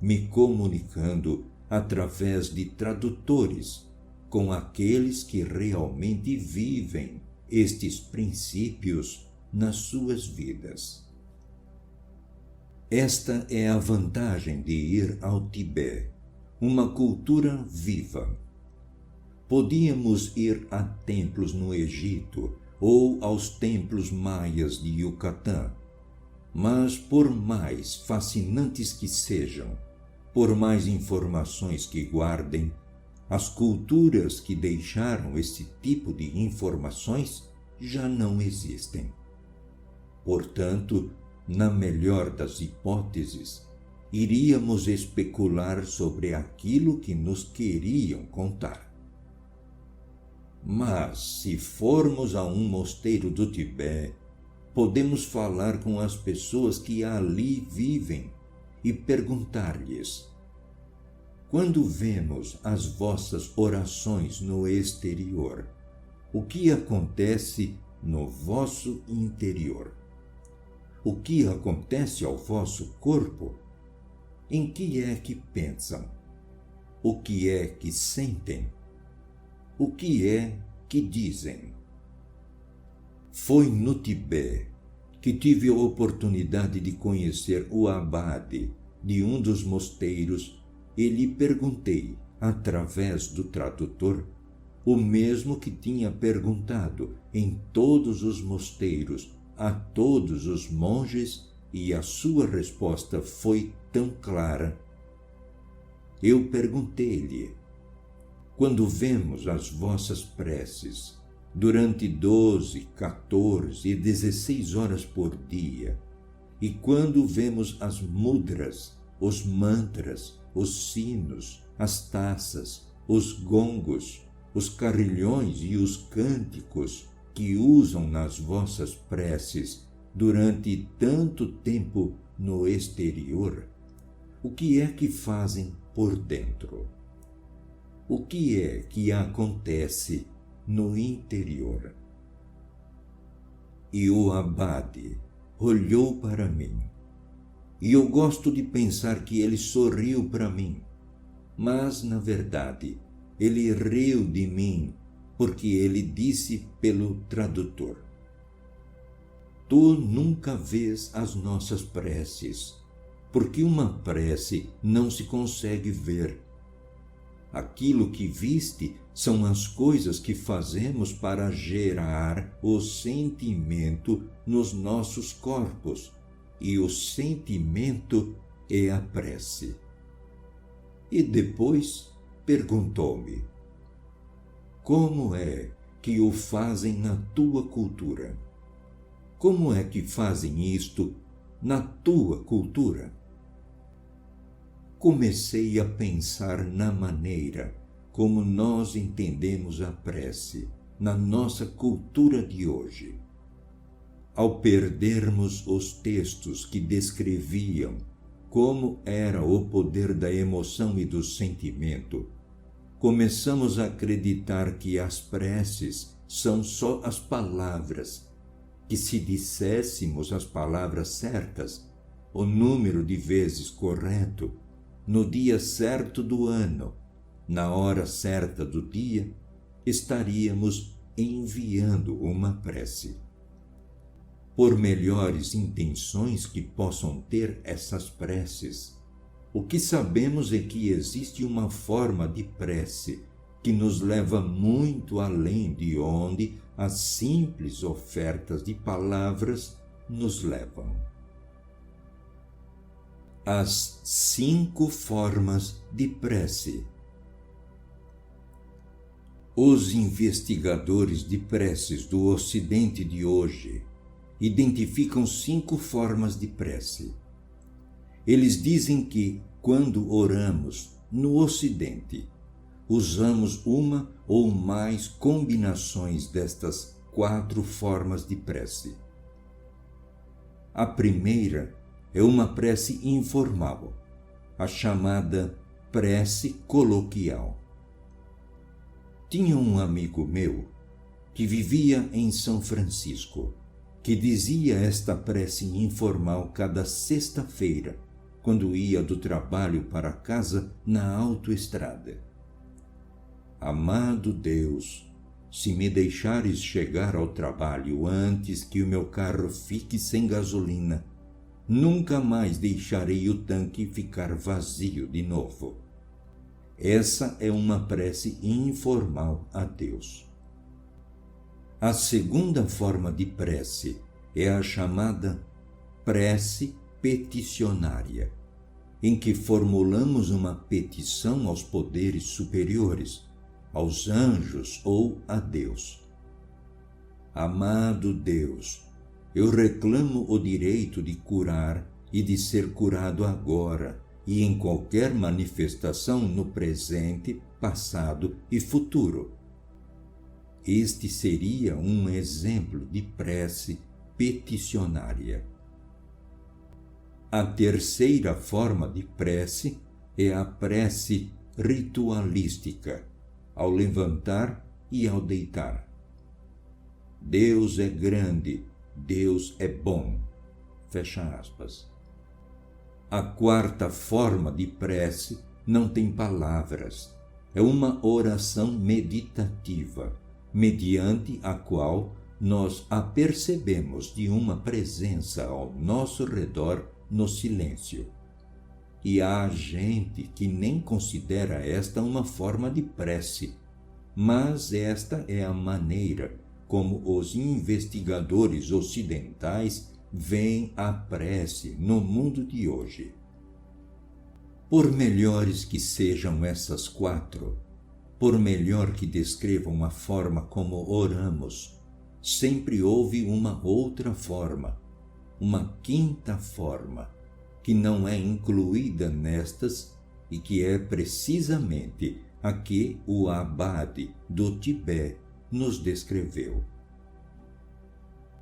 me comunicando através de tradutores com aqueles que realmente vivem estes princípios nas suas vidas. Esta é a vantagem de ir ao Tibete, uma cultura viva. Podíamos ir a templos no Egito ou aos templos maias de Yucatán, mas por mais fascinantes que sejam, por mais informações que guardem, as culturas que deixaram esse tipo de informações já não existem. Portanto, na melhor das hipóteses, iríamos especular sobre aquilo que nos queriam contar. Mas, se formos a um mosteiro do Tibete, podemos falar com as pessoas que ali vivem e perguntar-lhes: quando vemos as vossas orações no exterior, o que acontece no vosso interior? O que acontece ao vosso corpo? Em que é que pensam? O que é que sentem? O que é que dizem? Foi no Tibete que tive a oportunidade de conhecer o abade de um dos mosteiros e lhe perguntei, através do tradutor, o mesmo que tinha perguntado em todos os mosteiros a todos os monges, e a sua resposta foi tão clara. Eu perguntei-lhe: quando vemos as vossas preces durante 12, 14 e 16 horas por dia, e quando vemos as mudras, os mantras, os sinos, as taças, os gongos, os carrilhões e os cânticos que usam nas vossas preces durante tanto tempo no exterior, o que é que fazem por dentro? O que é que acontece no interior? E o abade olhou para mim. E eu gosto de pensar que ele sorriu para mim. Mas, na verdade, ele riu de mim, porque ele disse pelo tradutor: Tu nunca vês as nossas preces, porque uma prece não se consegue ver. Aquilo que viste são as coisas que fazemos para gerar o sentimento nos nossos corpos, e o sentimento é a prece. E depois perguntou-me: Como é que o fazem na tua cultura? Como é que fazem isto na tua cultura? Comecei a pensar na maneira como nós entendemos a prece na nossa cultura de hoje. Ao perdermos os textos que descreviam como era o poder da emoção e do sentimento, começamos a acreditar que as preces são só as palavras, que se disséssemos as palavras certas, o número de vezes correto, no dia certo do ano, na hora certa do dia, estaríamos enviando uma prece. Por melhores intenções que possam ter essas preces, o que sabemos é que existe uma forma de prece que nos leva muito além de onde as simples ofertas de palavras nos levam. As 5 formas de prece. Os investigadores de preces do Ocidente de hoje identificam 5 formas de prece. Eles dizem que, quando oramos no Ocidente, usamos uma ou mais combinações destas 4 formas de prece. A primeira é uma prece informal, a chamada prece coloquial. Tinha um amigo meu que vivia em São Francisco, que dizia esta prece informal cada sexta-feira, quando ia do trabalho para casa na autoestrada. Amado Deus, se me deixares chegar ao trabalho antes que o meu carro fique sem gasolina, nunca mais deixarei o tanque ficar vazio de novo. Essa é uma prece informal a Deus. A segunda forma de prece é a chamada prece peticionária, em que formulamos uma petição aos poderes superiores, aos anjos ou a Deus. Amado Deus, eu reclamo o direito de curar e de ser curado agora e em qualquer manifestação no presente, passado e futuro. Este seria um exemplo de prece peticionária. A terceira forma de prece é a prece ritualística, ao levantar e ao deitar. Deus é grande, Deus é bom. Fecha aspas. A quarta forma de prece não tem palavras. É uma oração meditativa, mediante a qual nós apercebemos de uma presença ao nosso redor no silêncio. E há gente que nem considera esta uma forma de prece, mas esta é a maneira como os investigadores ocidentais veem a prece no mundo de hoje. Por melhores que sejam essas 4, por melhor que descrevam a forma como oramos, sempre houve uma outra forma, uma quinta forma, que não é incluída nestas e que é precisamente a que o abade do Tibete nos descreveu.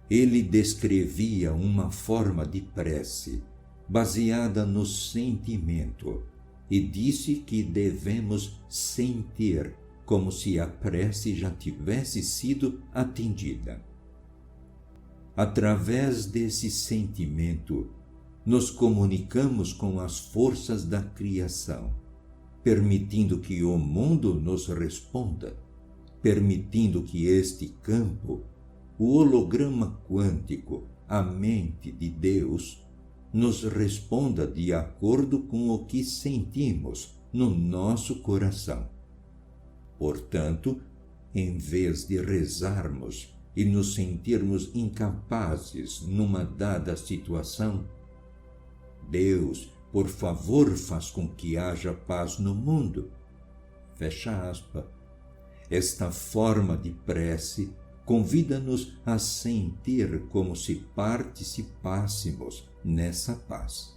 Ele descrevia uma forma de prece baseada no sentimento e disse que devemos sentir como se a prece já tivesse sido atendida. através desse sentimento, nos comunicamos com as forças da criação, permitindo que o mundo nos responda, permitindo que este campo, o holograma quântico, a mente de Deus, nos responda de acordo com o que sentimos no nosso coração. Portanto, em vez de rezarmos e nos sentirmos incapazes numa dada situação, Deus, por favor, faz com que haja paz no mundo. Fecha aspas. Esta forma de prece convida-nos a sentir como se participássemos nessa paz.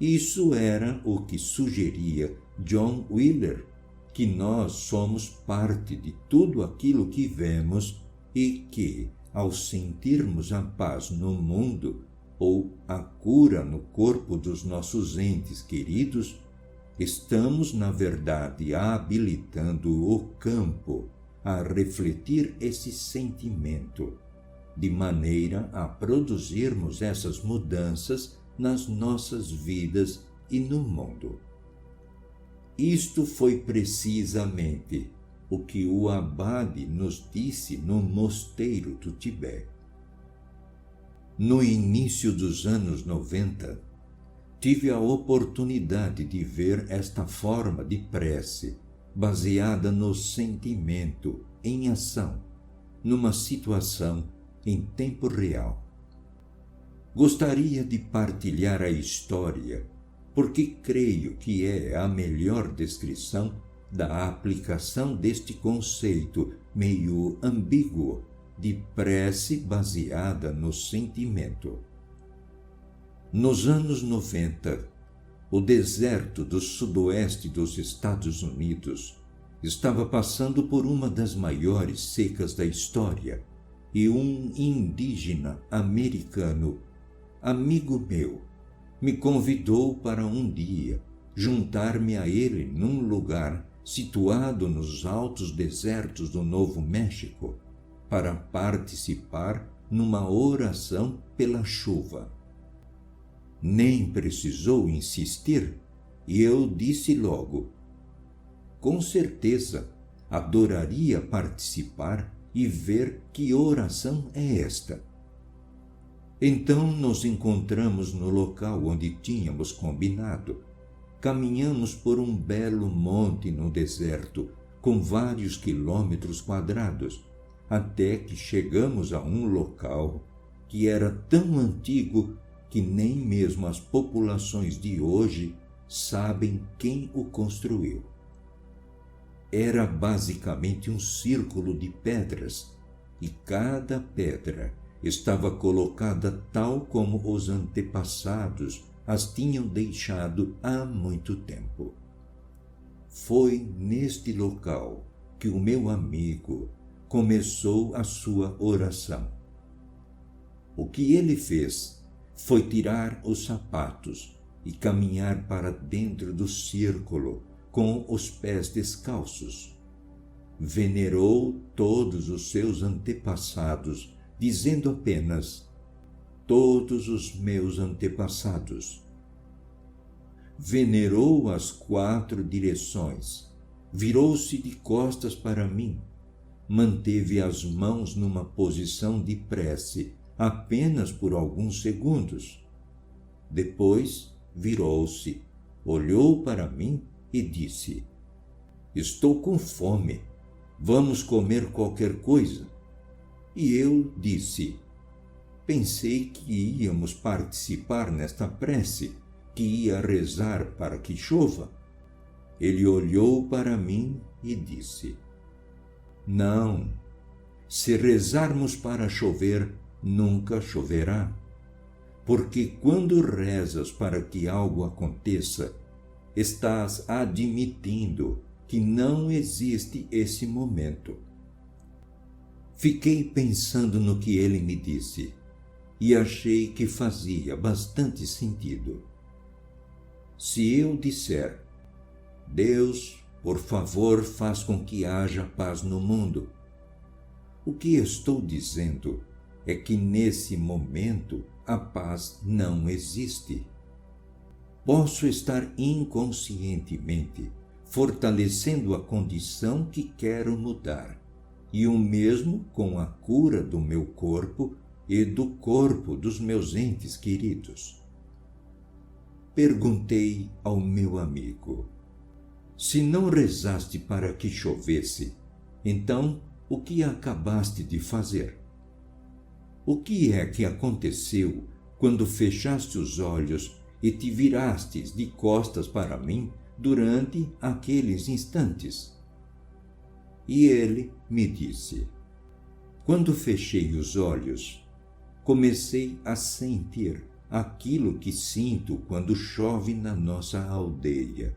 Isso era o que sugeria John Wheeler, que nós somos parte de tudo aquilo que vemos e que, ao sentirmos a paz no mundo ou a cura no corpo dos nossos entes queridos, estamos, na verdade, habilitando o campo a refletir esse sentimento, de maneira a produzirmos essas mudanças nas nossas vidas e no mundo. Isto foi precisamente o que o Abade nos disse no mosteiro do Tibete. No início dos anos 90, tive a oportunidade de ver esta forma de prece baseada no sentimento em ação, numa situação em tempo real. Gostaria de partilhar a história, porque creio que é a melhor descrição da aplicação deste conceito meio ambíguo de prece baseada no sentimento. Nos anos 90, o deserto do sudoeste dos Estados Unidos estava passando por uma das maiores secas da história e um indígena americano, amigo meu, me convidou para um dia juntar-me a ele num lugar situado nos altos desertos do Novo México para participar numa oração pela chuva. Nem precisou insistir e eu disse logo: com certeza, adoraria participar e ver que oração é esta. Então nos encontramos no local onde tínhamos combinado. Caminhamos por um belo monte no deserto, com vários quilômetros quadrados, até que chegamos a um local que era tão antigo que nem mesmo as populações de hoje sabem quem o construiu. Era basicamente um círculo de pedras, e cada pedra estava colocada tal como os antepassados as tinham deixado há muito tempo. Foi neste local que o meu amigo começou a sua oração. O que ele fez foi tirar os sapatos e caminhar para dentro do círculo com os pés descalços. Venerou todos os seus antepassados, dizendo apenas: todos os meus antepassados. Venerou as 4 direções, virou-se de costas para mim, manteve as mãos numa posição de prece apenas por alguns segundos. Depois virou-se, olhou para mim e disse: estou com fome, vamos comer qualquer coisa? E eu disse: pensei que íamos participar nesta prece, que ia rezar para que chova. Ele olhou para mim e disse: não, se rezarmos para chover, nunca choverá. Porque quando rezas para que algo aconteça, estás admitindo que não existe esse momento. Fiquei pensando no que ele me disse e achei que fazia bastante sentido. Se eu disser: Deus, por favor, faz com que haja paz no mundo, o que estou dizendo é que nesse momento a paz não existe. Posso estar inconscientemente fortalecendo a condição que quero mudar, e o mesmo com a cura do meu corpo e do corpo dos meus entes queridos. Perguntei ao meu amigo: se não rezaste para que chovesse, então o que acabaste de fazer? O que é que aconteceu quando fechaste os olhos e te virastes de costas para mim durante aqueles instantes? E ele me disse: quando fechei os olhos, comecei a sentir aquilo que sinto quando chove na nossa aldeia.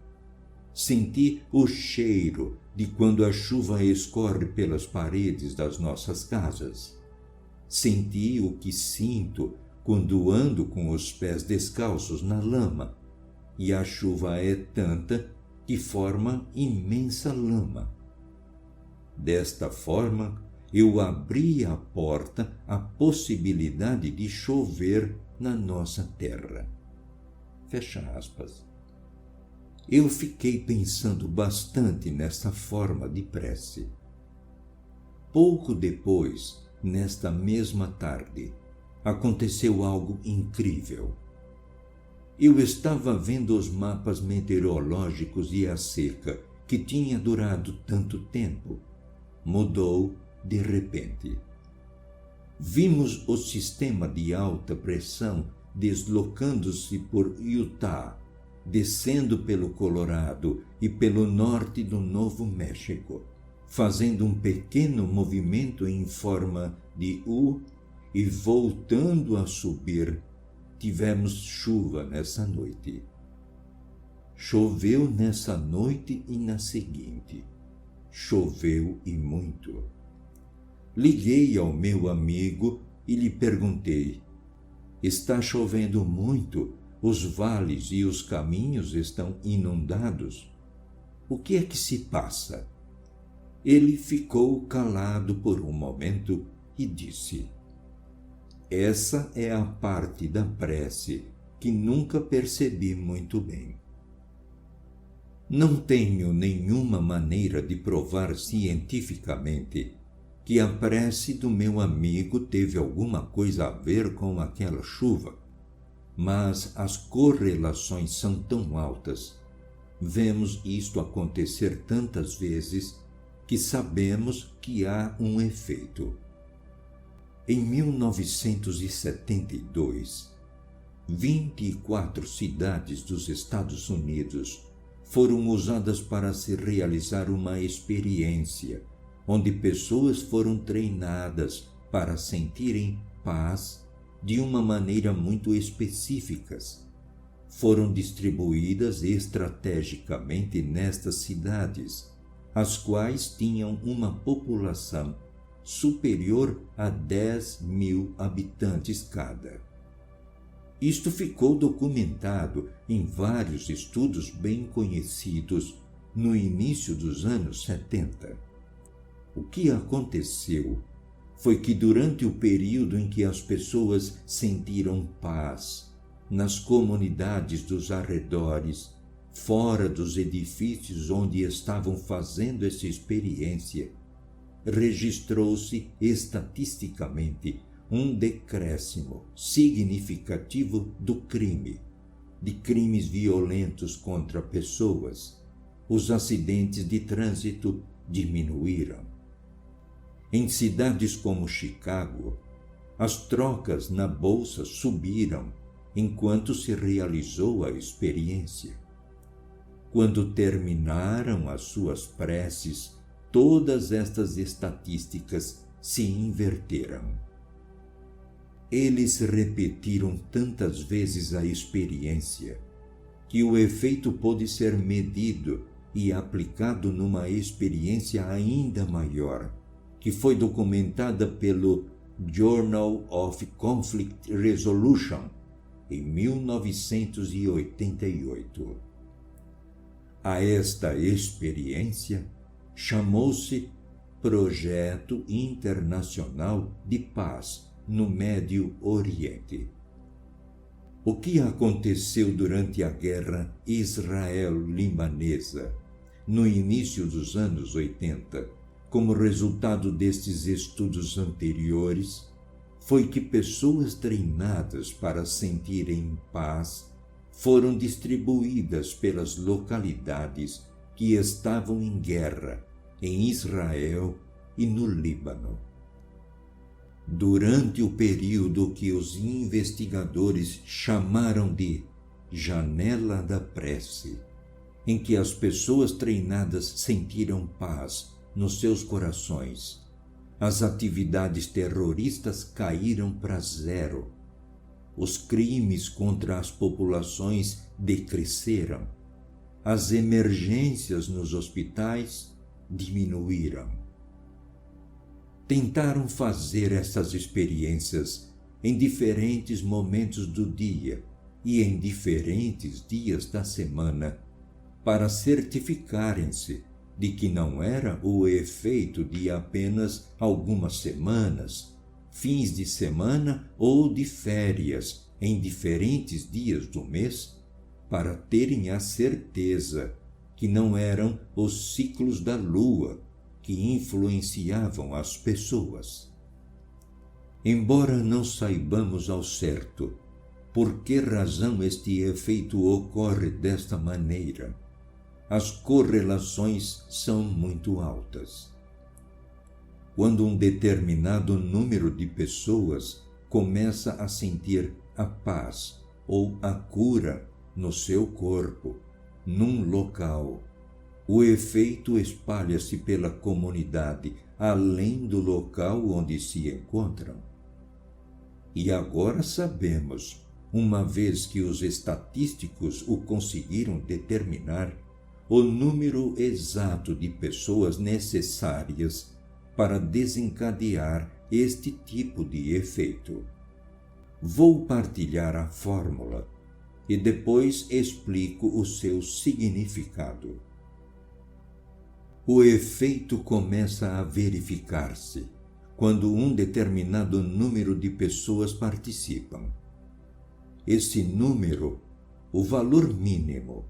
Senti o cheiro de quando a chuva escorre pelas paredes das nossas casas. Senti o que sinto quando ando com os pés descalços na lama, e a chuva é tanta que forma imensa lama. Desta forma, eu abri a porta à possibilidade de chover na nossa terra. Fecha aspas. Eu fiquei pensando bastante nesta forma de prece. Pouco depois, nesta mesma tarde, aconteceu algo incrível. Eu estava vendo os mapas meteorológicos e a seca, que tinha durado tanto tempo, mudou de repente. Vimos o sistema de alta pressão deslocando-se por Utah, descendo pelo Colorado e pelo norte do Novo México, fazendo um pequeno movimento em forma de U e voltando a subir. Tivemos chuva nessa noite. Choveu nessa noite e na seguinte. Choveu e muito. Liguei ao meu amigo e lhe perguntei: está chovendo muito? Os vales e os caminhos estão inundados? O que é que se passa? Ele ficou calado por um momento e disse: essa é a parte da prece que nunca percebi muito bem. Não tenho nenhuma maneira de provar cientificamente que a prece do meu amigo teve alguma coisa a ver com aquela chuva, mas as correlações são tão altas, vemos isto acontecer tantas vezes, que sabemos que há um efeito. Em 1972, 24 cidades dos Estados Unidos foram usadas para se realizar uma experiência, onde pessoas foram treinadas para sentirem paz de uma maneira muito específica. Foram distribuídas estrategicamente nestas cidades, as quais tinham uma população superior a 10.000 habitantes cada. Isto ficou documentado em vários estudos bem conhecidos no início dos anos 70. O que aconteceu foi que durante o período em que as pessoas sentiram paz nas comunidades dos arredores, fora dos edifícios onde estavam fazendo essa experiência, registrou-se estatisticamente um decréscimo significativo do crime, de crimes violentos contra pessoas. Os acidentes de trânsito diminuíram. Em cidades como Chicago, as trocas na bolsa subiram enquanto se realizou a experiência. Quando terminaram as suas preces, todas estas estatísticas se inverteram. Eles repetiram tantas vezes a experiência que o efeito pôde ser medido e aplicado numa experiência ainda maior, que foi documentada pelo Journal of Conflict Resolution em 1988. A esta experiência chamou-se Projeto Internacional de Paz no Médio Oriente. O que aconteceu durante a guerra israelo-libanesa, no início dos anos 80, como resultado destes estudos anteriores, foi que pessoas treinadas para sentirem paz foram distribuídas pelas localidades que estavam em guerra, em Israel e no Líbano. Durante o período que os investigadores chamaram de Janela da Prece, em que as pessoas treinadas sentiram paz nos seus corações, as atividades terroristas caíram para zero. Os crimes contra as populações decresceram. As emergências nos hospitais diminuíram. Tentaram fazer essas experiências em diferentes momentos do dia e em diferentes dias da semana para certificarem-se de que não era o efeito de apenas algumas semanas, fins de semana ou de férias em diferentes dias do mês, para terem a certeza que não eram os ciclos da lua que influenciavam as pessoas. Embora não saibamos ao certo por que razão este efeito ocorre desta maneira, as correlações são muito altas. Quando um determinado número de pessoas começa a sentir a paz ou a cura no seu corpo, num local, o efeito espalha-se pela comunidade além do local onde se encontram. E agora sabemos, uma vez que os estatísticos o conseguiram determinar, o número exato de pessoas necessárias para desencadear este tipo de efeito. Vou partilhar a fórmula e depois explico o seu significado. O efeito começa a verificar-se quando um determinado número de pessoas participam. Esse número, o valor mínimo,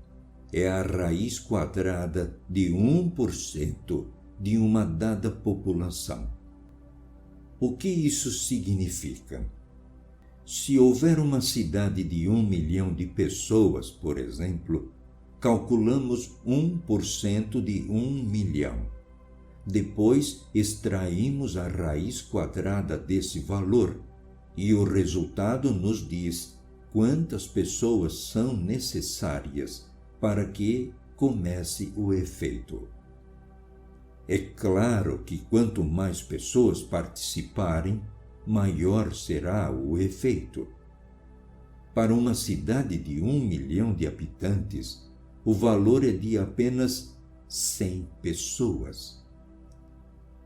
é a raiz quadrada de 1% de uma dada população. O que isso significa? Se houver uma cidade de 1 milhão de pessoas, por exemplo, calculamos 1% de 1 milhão. Depois extraímos a raiz quadrada desse valor e o resultado nos diz quantas pessoas são necessárias para que comece o efeito. É claro que quanto mais pessoas participarem, maior será o efeito. Para uma cidade de 1 milhão de habitantes, o valor é de apenas 100 pessoas.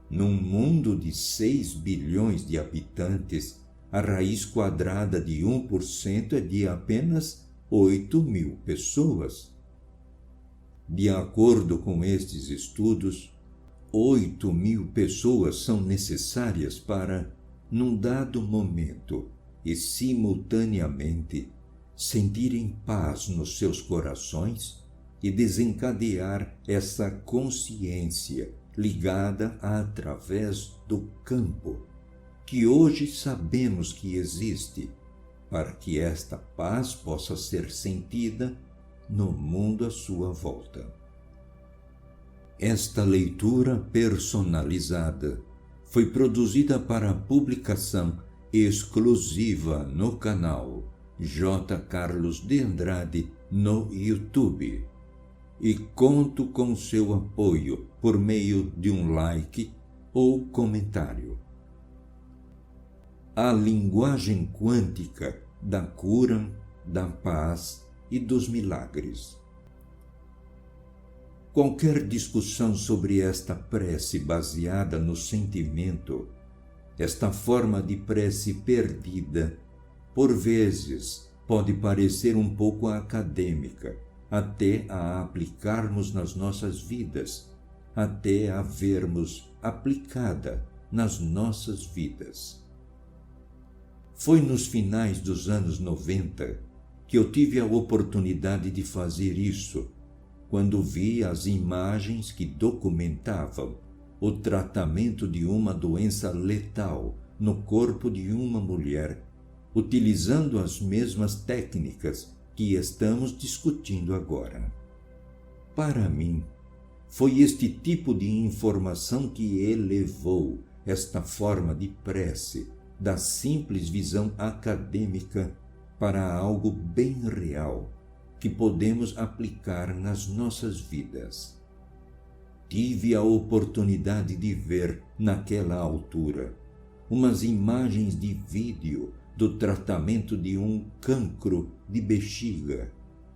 Num mundo de 6 bilhões de habitantes, a raiz quadrada de 1% é de apenas 8.000 pessoas. De acordo com estes estudos, 8.000 pessoas são necessárias para, num dado momento e simultaneamente, sentirem paz nos seus corações e desencadear essa consciência ligada através do campo, que hoje sabemos que existe, para que esta paz possa ser sentida no mundo à sua volta. Esta leitura personalizada foi produzida para publicação exclusiva no canal J. Carlos de Andrade no YouTube e conto com seu apoio por meio de um like ou comentário. A linguagem quântica da cura, da paz e dos milagres. Qualquer discussão sobre esta prece baseada no sentimento, esta forma de prece perdida, por vezes pode parecer um pouco acadêmica, até a aplicarmos nas nossas vidas, até a vermos aplicada nas nossas vidas. Foi nos finais dos anos 90 que eu tive a oportunidade de fazer isso, quando vi as imagens que documentavam o tratamento de uma doença letal no corpo de uma mulher, utilizando as mesmas técnicas que estamos discutindo agora. Para mim, foi este tipo de informação que elevou esta forma de prece da simples visão acadêmica para algo bem real que podemos aplicar nas nossas vidas. Tive a oportunidade de ver, naquela altura, umas imagens de vídeo do tratamento de um cancro de bexiga,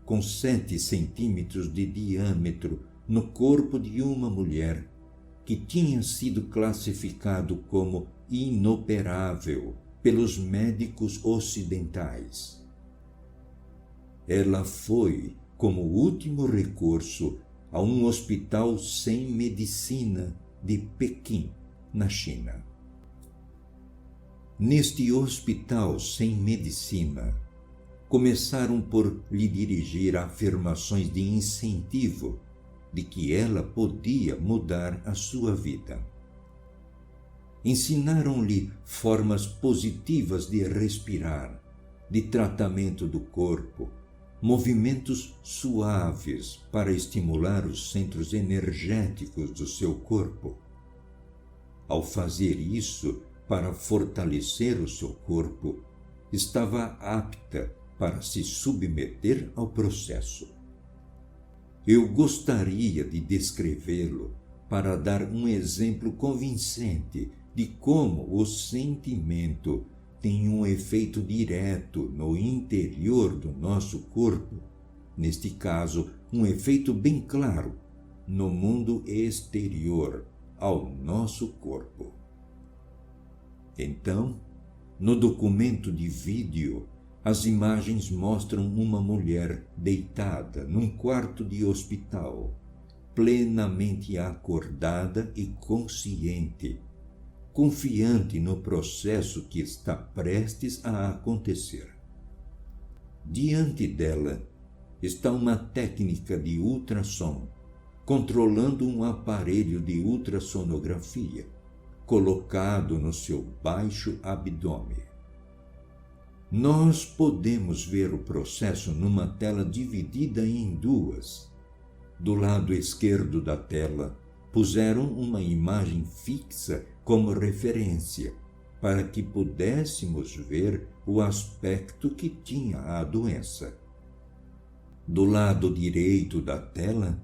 com 7 centímetros de diâmetro no corpo de uma mulher que tinha sido classificado como inoperável pelos médicos ocidentais. Ela foi, como último recurso, a um hospital sem medicina de Pequim, na China. Neste hospital sem medicina, começaram por lhe dirigir afirmações de incentivo de que ela podia mudar a sua vida. Ensinaram-lhe formas positivas de respirar, de tratamento do corpo, movimentos suaves para estimular os centros energéticos do seu corpo. Ao fazer isso, para fortalecer o seu corpo, estava apta para se submeter ao processo. Eu gostaria de descrevê-lo para dar um exemplo convincente de como o sentimento tem um efeito direto no interior do nosso corpo, neste caso, um efeito bem claro no mundo exterior ao nosso corpo. Então, no documento de vídeo, as imagens mostram uma mulher deitada num quarto de hospital, plenamente acordada e consciente, confiante no processo que está prestes a acontecer. Diante dela está uma técnica de ultrassom, controlando um aparelho de ultrassonografia, colocado no seu baixo abdômen. Nós podemos ver o processo numa tela dividida em duas. Do lado esquerdo da tela, puseram uma imagem fixa como referência, para que pudéssemos ver o aspecto que tinha a doença. Do lado direito da tela,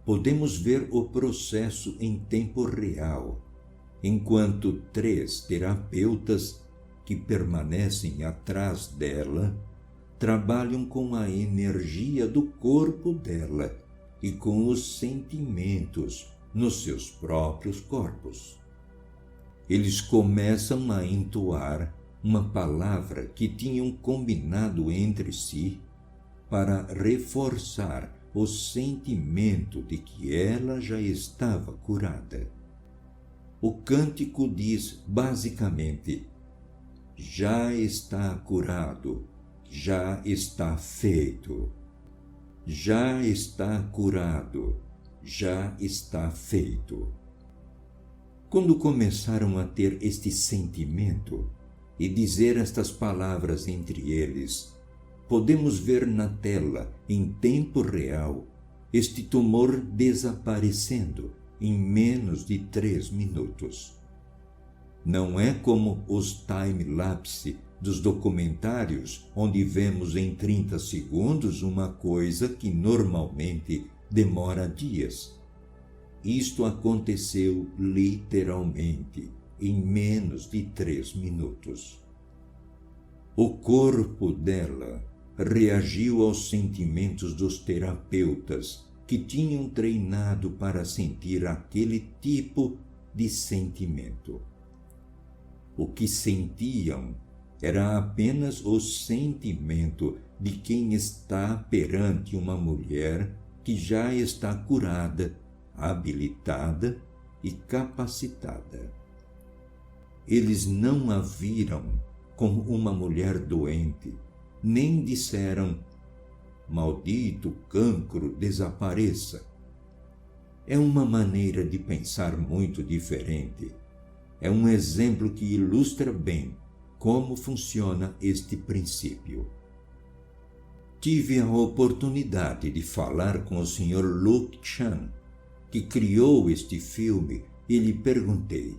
podemos ver o processo em tempo real, enquanto 3 terapeutas que permanecem atrás dela trabalham com a energia do corpo dela e com os sentimentos nos seus próprios corpos. Eles começam a entoar uma palavra que tinham combinado entre si para reforçar o sentimento de que ela já estava curada. O cântico diz basicamente: já está curado, já está feito. Já está curado, já está feito. Quando começaram a ter este sentimento e dizer estas palavras entre eles, podemos ver na tela, em tempo real, este tumor desaparecendo em menos de 3 minutos. Não é como os time-lapse dos documentários, onde vemos em 30 segundos uma coisa que normalmente demora dias. Isto aconteceu literalmente em menos de 3 minutos. O corpo dela reagiu aos sentimentos dos terapeutas que tinham treinado para sentir aquele tipo de sentimento. O que sentiam era apenas o sentimento de quem está perante uma mulher que já está curada, habilitada e capacitada. Eles não a viram como uma mulher doente, nem disseram: maldito cancro, desapareça. É uma maneira de pensar muito diferente. É um exemplo que ilustra bem como funciona este princípio. Tive a oportunidade de falar com o Sr. Luke Chan, que criou este filme, e lhe perguntei: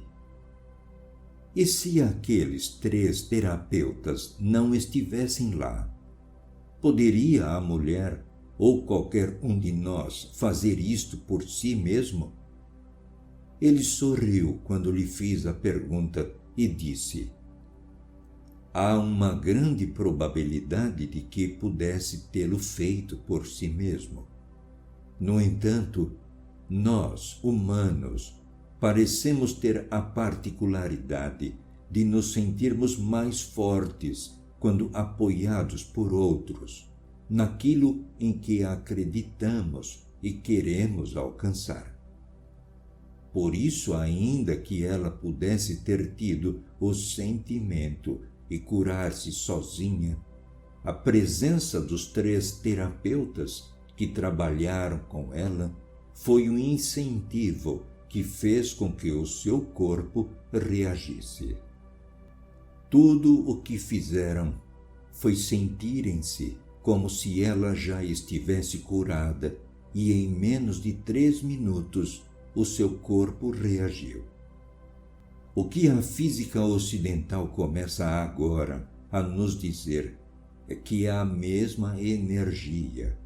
e se aqueles 3 terapeutas não estivessem lá? Poderia a mulher ou qualquer um de nós fazer isto por si mesmo? Ele sorriu quando lhe fiz a pergunta e disse: há uma grande probabilidade de que pudesse tê-lo feito por si mesmo. No entanto, nós, humanos, parecemos ter a particularidade de nos sentirmos mais fortes quando apoiados por outros, naquilo em que acreditamos e queremos alcançar. Por isso, ainda que ela pudesse ter tido o sentimento e curar-se sozinha, a presença dos 3 terapeutas que trabalharam com ela foi um incentivo que fez com que o seu corpo reagisse. Tudo o que fizeram foi sentirem-se como se ela já estivesse curada, e em menos de 3 minutos o seu corpo reagiu. O que a física ocidental começa agora a nos dizer é que a mesma energia,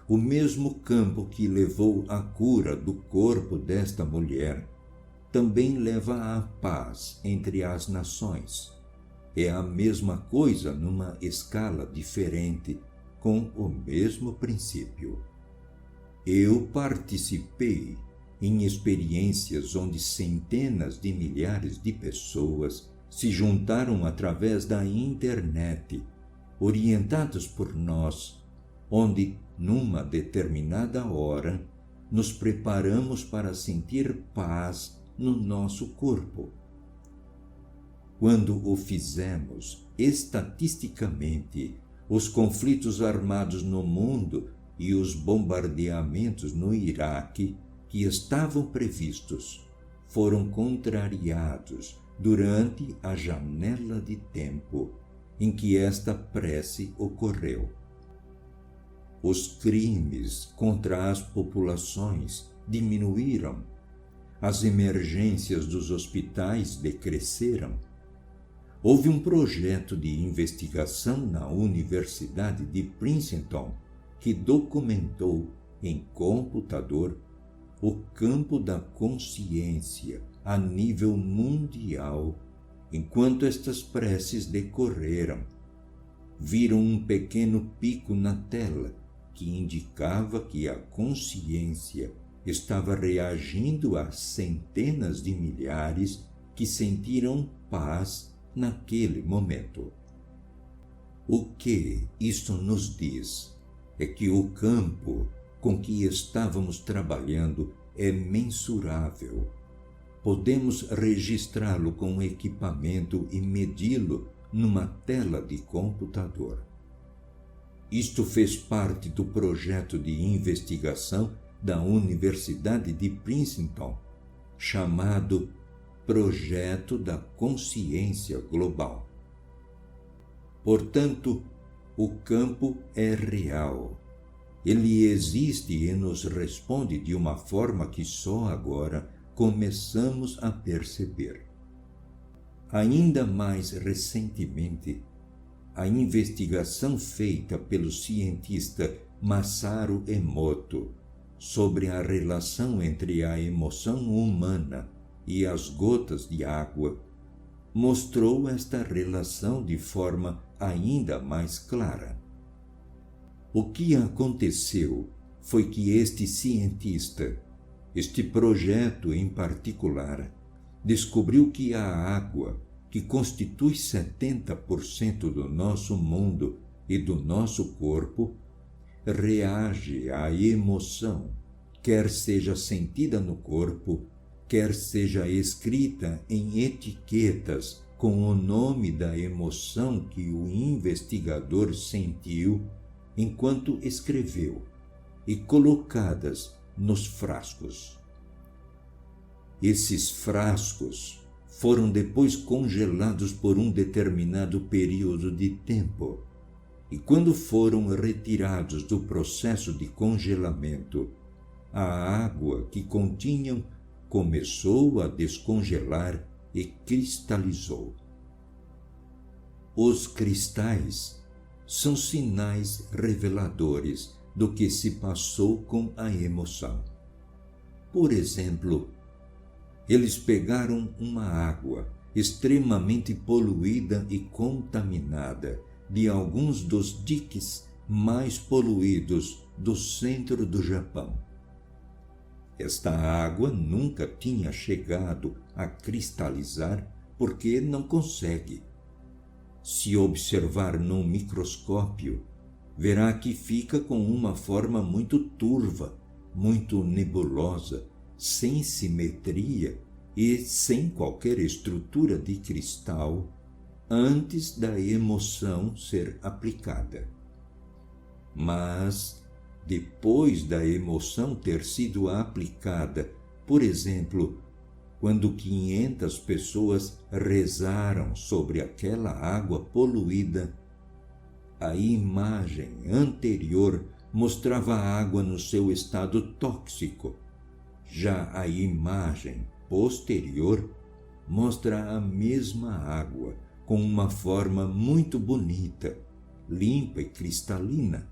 o mesmo campo que levou à cura do corpo desta mulher, também leva à paz entre as nações. É a mesma coisa numa escala diferente, com o mesmo princípio. Eu participei em experiências onde centenas de milhares de pessoas se juntaram através da internet, orientados por nós, onde, numa determinada hora, nos preparamos para sentir paz no nosso corpo. Quando o fizemos, estatisticamente, os conflitos armados no mundo e os bombardeamentos no Iraque que estavam previstos foram contrariados durante a janela de tempo em que esta prece ocorreu. Os crimes contra as populações diminuíram, as emergências dos hospitais decresceram. Houve um projeto de investigação na Universidade de Princeton que documentou em computador o campo da consciência a nível mundial enquanto estas preces decorreram. Viram um pequeno pico na tela que indicava que a consciência estava reagindo a centenas de milhares que sentiram paz naquele momento. O que isto nos diz é que o campo com que estávamos trabalhando é mensurável. Podemos registrá-lo com equipamento e medi-lo numa tela de computador. Isto fez parte do projeto de investigação da Universidade de Princeton, chamado Projeto da Consciência Global. Portanto, o campo é real. Ele existe e nos responde de uma forma que só agora começamos a perceber. Ainda mais recentemente, a investigação feita pelo cientista Masaru Emoto sobre a relação entre a emoção humana e as gotas de água mostrou esta relação de forma ainda mais clara. O que aconteceu foi que este cientista, este projeto em particular, descobriu que a água, que constitui 70% do nosso mundo e do nosso corpo, reage à emoção, quer seja sentida no corpo, quer seja escrita em etiquetas com o nome da emoção que o investigador sentiu enquanto escreveu e colocadas nos frascos. Esses frascos foram depois congelados por um determinado período de tempo, e quando foram retirados do processo de congelamento, a água que continham começou a descongelar e cristalizou. Os cristais são sinais reveladores do que se passou com a emoção. Por exemplo, eles pegaram uma água extremamente poluída e contaminada de alguns dos diques mais poluídos do centro do Japão. Esta água nunca tinha chegado a cristalizar porque não consegue. Se observar num microscópio, verá que fica com uma forma muito turva, muito nebulosa, sem simetria e sem qualquer estrutura de cristal antes da emoção ser aplicada. Mas, depois da emoção ter sido aplicada, por exemplo, quando 500 pessoas rezaram sobre aquela água poluída, a imagem anterior mostrava a água no seu estado tóxico. Já a imagem posterior mostra a mesma água com uma forma muito bonita, limpa e cristalina,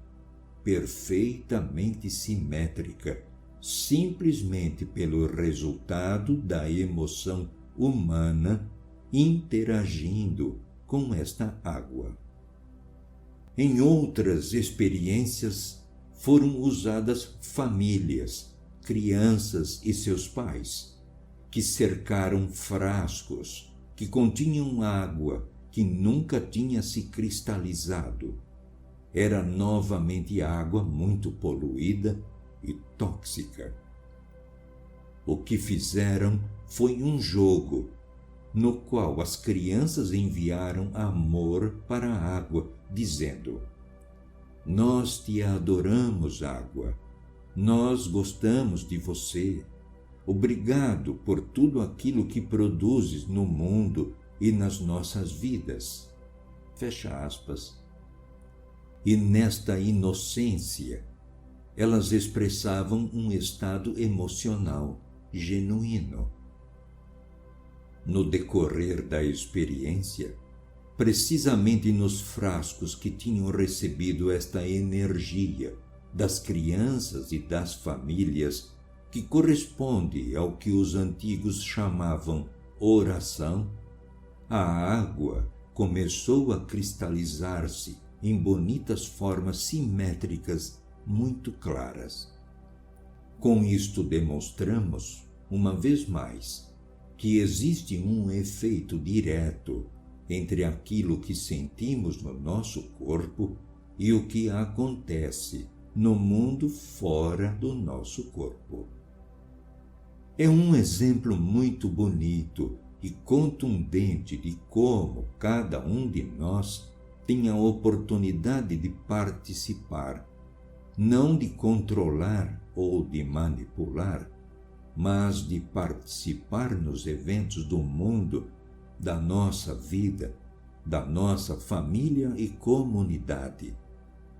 perfeitamente simétrica, simplesmente pelo resultado da emoção humana interagindo com esta água. Em outras experiências, foram usadas famílias, crianças e seus pais, que cercaram frascos que continham água que nunca tinha se cristalizado. Era novamente água muito poluída e tóxica. O que fizeram foi um jogo, no qual as crianças enviaram amor para a água, dizendo: "Nós te adoramos, água. Nós gostamos de você. Obrigado por tudo aquilo que produzes no mundo e nas nossas vidas." Fecha aspas. E nesta inocência, elas expressavam um estado emocional genuíno. No decorrer da experiência, precisamente nos frascos que tinham recebido esta energia das crianças e das famílias, que corresponde ao que os antigos chamavam oração, a água começou a cristalizar-se em bonitas formas simétricas muito claras. Com isto demonstramos, uma vez mais, que existe um efeito direto entre aquilo que sentimos no nosso corpo e o que acontece no mundo fora do nosso corpo. É um exemplo muito bonito e contundente de como cada um de nós tem a oportunidade de participar, não de controlar ou de manipular, mas de participar nos eventos do mundo, da nossa vida, da nossa família e comunidade,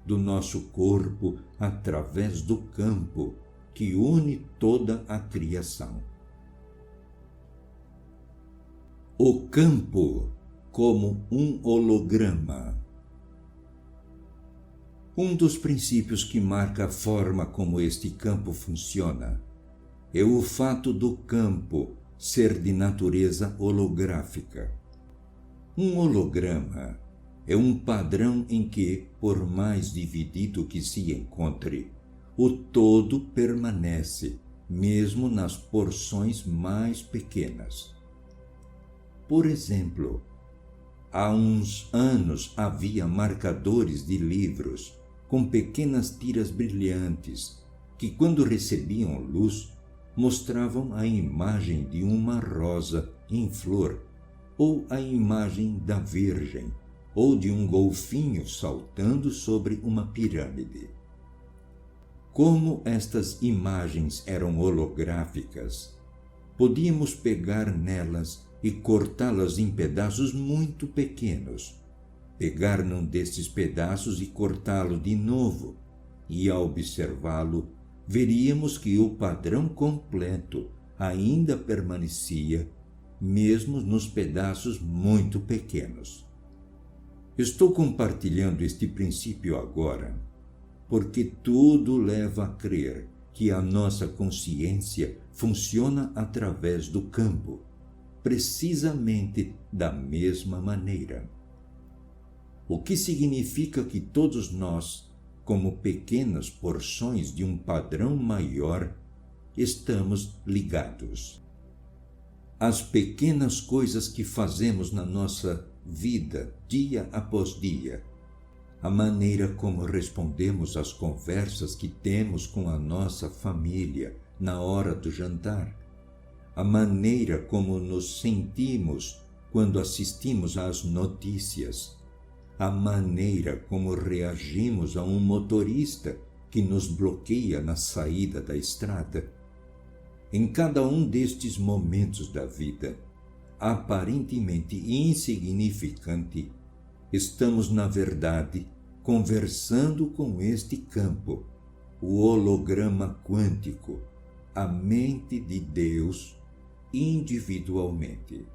do nosso corpo através do campo que une toda a criação. O campo como um holograma. Um dos princípios que marca a forma como este campo funciona é o fato do campo ser de natureza holográfica. Um holograma é um padrão em que, por mais dividido que se encontre, o todo permanece, mesmo nas porções mais pequenas. Por exemplo, há uns anos havia marcadores de livros com pequenas tiras brilhantes que, quando recebiam luz, mostravam a imagem de uma rosa em flor ou a imagem da Virgem, ou de um golfinho saltando sobre uma pirâmide. Como estas imagens eram holográficas, podíamos pegar nelas e cortá-las em pedaços muito pequenos, pegar num destes pedaços e cortá-lo de novo, e ao observá-lo, veríamos que o padrão completo ainda permanecia, mesmo nos pedaços muito pequenos. Estou compartilhando este princípio agora, porque tudo leva a crer que a nossa consciência funciona através do campo, precisamente da mesma maneira. O que significa que todos nós, como pequenas porções de um padrão maior, estamos ligados. As pequenas coisas que fazemos na nossa vida, dia após dia, a maneira como respondemos às conversas que temos com a nossa família na hora do jantar, a maneira como nos sentimos quando assistimos às notícias, a maneira como reagimos a um motorista que nos bloqueia na saída da estrada. Em cada um destes momentos da vida, aparentemente insignificante, estamos, na verdade, conversando com este campo, o holograma quântico, a mente de Deus, individualmente.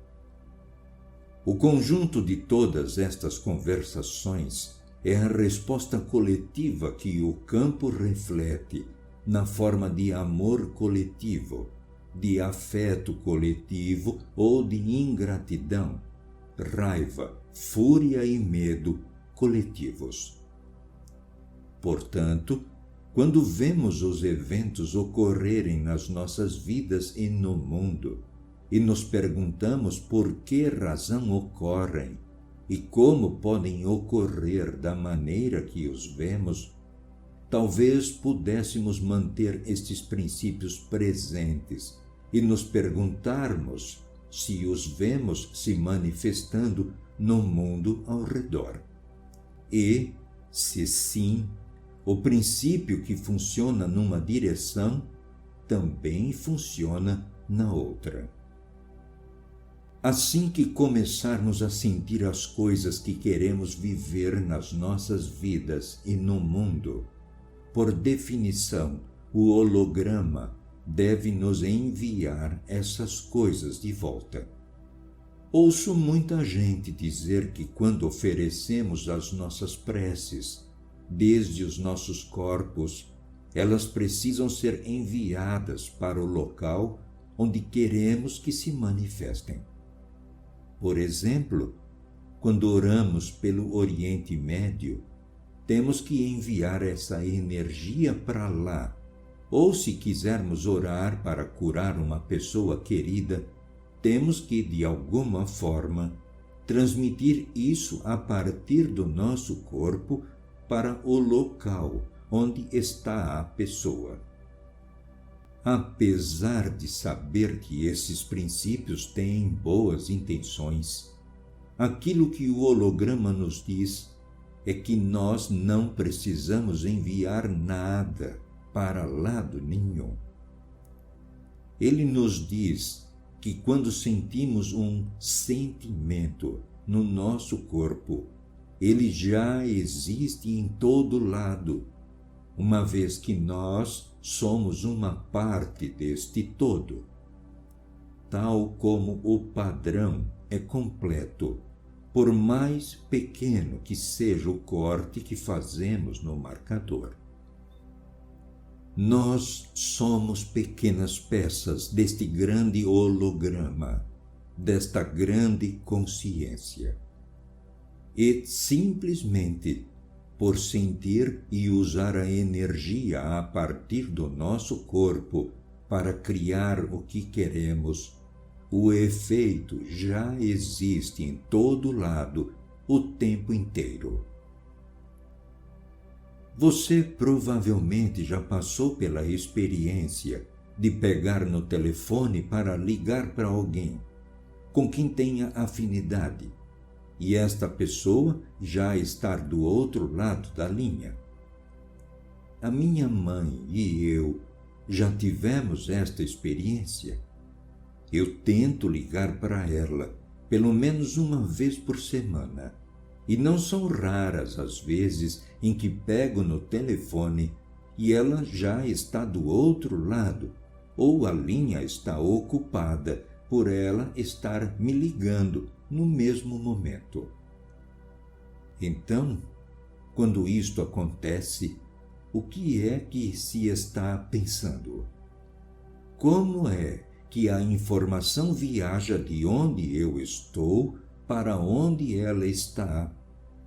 O conjunto de todas estas conversações é a resposta coletiva que o campo reflete na forma de amor coletivo, de afeto coletivo ou de ingratidão, raiva, fúria e medo coletivos. Portanto, quando vemos os eventos ocorrerem nas nossas vidas e no mundo, e nos perguntamos por que razão ocorrem e como podem ocorrer da maneira que os vemos, talvez pudéssemos manter estes princípios presentes e nos perguntarmos se os vemos se manifestando no mundo ao redor. E, se sim, o princípio que funciona numa direção também funciona na outra. Assim que começarmos a sentir as coisas que queremos viver nas nossas vidas e no mundo, por definição, o holograma deve nos enviar essas coisas de volta. Ouço muita gente dizer que quando oferecemos as nossas preces, desde os nossos corpos, elas precisam ser enviadas para o local onde queremos que se manifestem. Por exemplo, quando oramos pelo Oriente Médio, temos que enviar essa energia para lá. Ou se quisermos orar para curar uma pessoa querida, temos que, de alguma forma, transmitir isso a partir do nosso corpo para o local onde está a pessoa. Apesar de saber que esses princípios têm boas intenções, aquilo que o holograma nos diz é que nós não precisamos enviar nada para lado nenhum. Ele nos diz que quando sentimos um sentimento no nosso corpo, ele já existe em todo lado, uma vez que nós somos uma parte deste todo. Tal como o padrão é completo, por mais pequeno que seja o corte que fazemos no marcador. Nós somos pequenas peças deste grande holograma, desta grande consciência. E simplesmente por sentir e usar a energia a partir do nosso corpo para criar o que queremos, o efeito já existe em todo lado o tempo inteiro. Você provavelmente já passou pela experiência de pegar no telefone para ligar para alguém, com quem tenha afinidade, e esta pessoa já estar do outro lado da linha. A minha mãe e eu já tivemos esta experiência. Eu tento ligar para ela pelo menos uma vez por semana, e não são raras as vezes em que pego no telefone e ela já está do outro lado, ou a linha está ocupada por ela estar me ligando no mesmo momento. Então, quando isto acontece, o que é que se está pensando? Como é que a informação viaja de onde eu estou para onde ela está,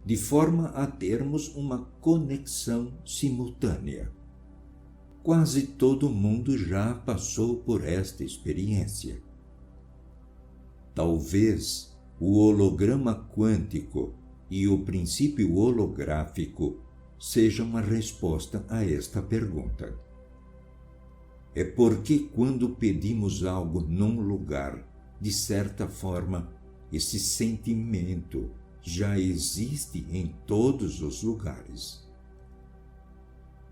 de forma a termos uma conexão simultânea? Quase todo mundo já passou por esta experiência. Talvez o holograma quântico e o princípio holográfico sejam a resposta a esta pergunta. É porque quando pedimos algo num lugar, de certa forma, esse sentimento já existe em todos os lugares.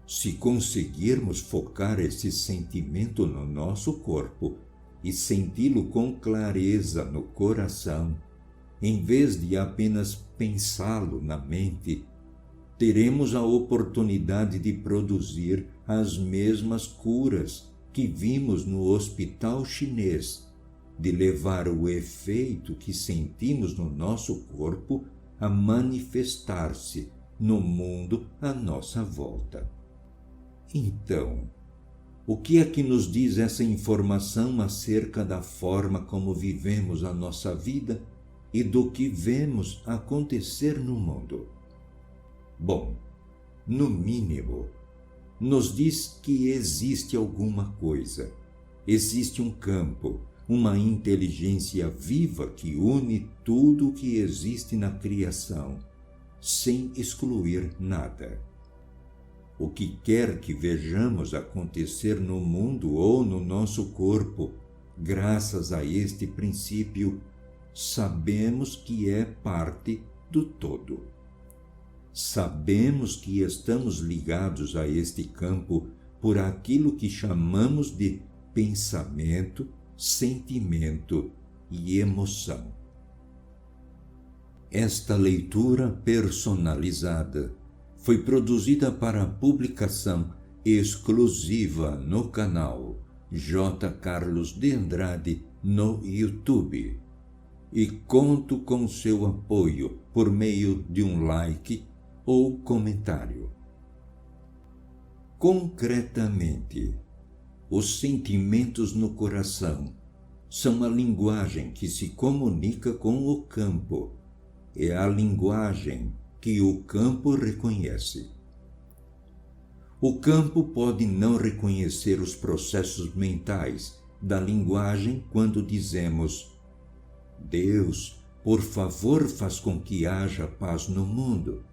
Se conseguirmos focar esse sentimento no nosso corpo e senti-lo com clareza no coração, em vez de apenas pensá-lo na mente, teremos a oportunidade de produzir as mesmas curas que vimos no hospital chinês, de levar o efeito que sentimos no nosso corpo a manifestar-se no mundo à nossa volta. Então, o que é que nos diz essa informação acerca da forma como vivemos a nossa vida e do que vemos acontecer no mundo? Bom, no mínimo, nos diz que existe alguma coisa, existe um campo, uma inteligência viva que une tudo o que existe na criação, sem excluir nada. O que quer que vejamos acontecer no mundo ou no nosso corpo, graças a este princípio, sabemos que é parte do todo. Sabemos que estamos ligados a este campo por aquilo que chamamos de pensamento, sentimento e emoção. Esta leitura personalizada foi produzida para publicação exclusiva no canal J. Carlos de Andrade no YouTube e conto com seu apoio por meio de um like ou comentário. Concretamente, os sentimentos no coração são a linguagem que se comunica com o campo. É a linguagem que o campo reconhece. O campo pode não reconhecer os processos mentais da linguagem quando dizemos: Deus, por favor, faz com que haja paz no mundo.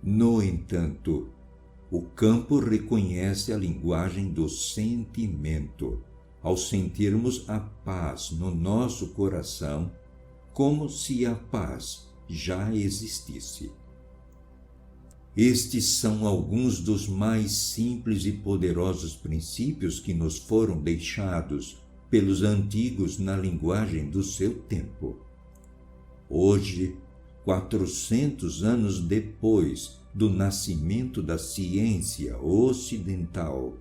No entanto, o campo reconhece a linguagem do sentimento, ao sentirmos a paz no nosso coração, como se a paz já existisse. Estes são alguns dos mais simples e poderosos princípios que nos foram deixados pelos antigos na linguagem do seu tempo. Hoje, 400 anos depois do nascimento da ciência ocidental,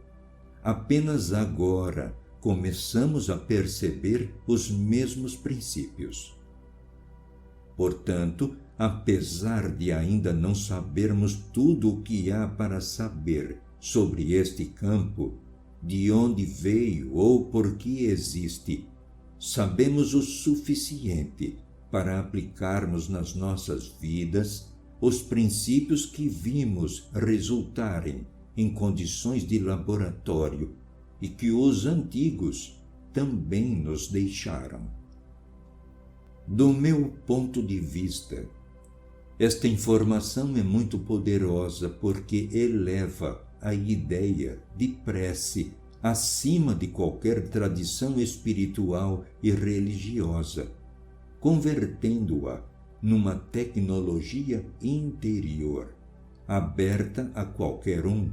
apenas agora começamos a perceber os mesmos princípios. Portanto, apesar de ainda não sabermos tudo o que há para saber sobre este campo, de onde veio ou por que existe, sabemos o suficiente para aplicarmos nas nossas vidas os princípios que vimos resultarem em condições de laboratório e que os antigos também nos deixaram. Do meu ponto de vista, esta informação é muito poderosa porque eleva a ideia de prece acima de qualquer tradição espiritual e religiosa, convertendo-a numa tecnologia interior, aberta a qualquer um,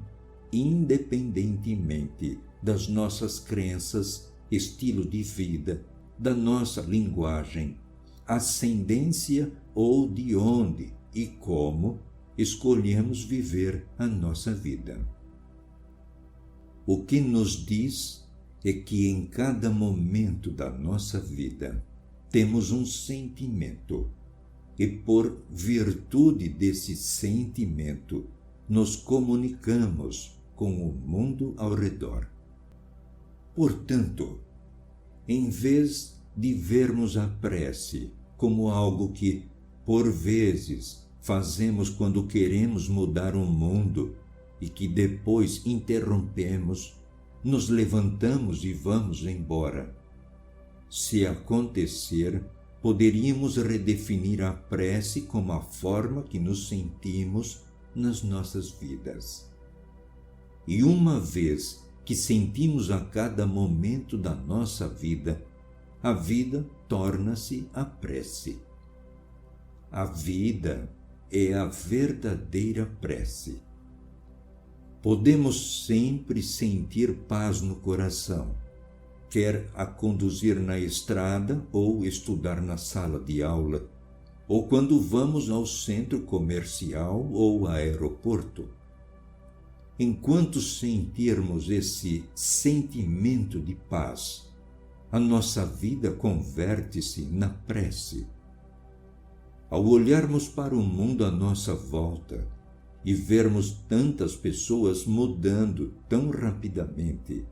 independentemente das nossas crenças, estilo de vida, da nossa linguagem, ascendência ou de onde e como escolhemos viver a nossa vida. O que nos diz é que em cada momento da nossa vida temos um sentimento e, por virtude desse sentimento, nos comunicamos com o mundo ao redor. Portanto, em vez de vermos a prece como algo que, por vezes, fazemos quando queremos mudar o mundo e que depois interrompemos, nos levantamos e vamos embora. Se acontecer, poderíamos redefinir a prece como a forma que nos sentimos nas nossas vidas. E uma vez que sentimos a cada momento da nossa vida, a vida torna-se a prece. A vida é a verdadeira prece. Podemos sempre sentir paz no coração, quer a conduzir na estrada ou estudar na sala de aula, ou quando vamos ao centro comercial ou aeroporto. Enquanto sentirmos esse sentimento de paz, a nossa vida converte-se na prece. Ao olharmos para o mundo à nossa volta e vermos tantas pessoas mudando tão rapidamente,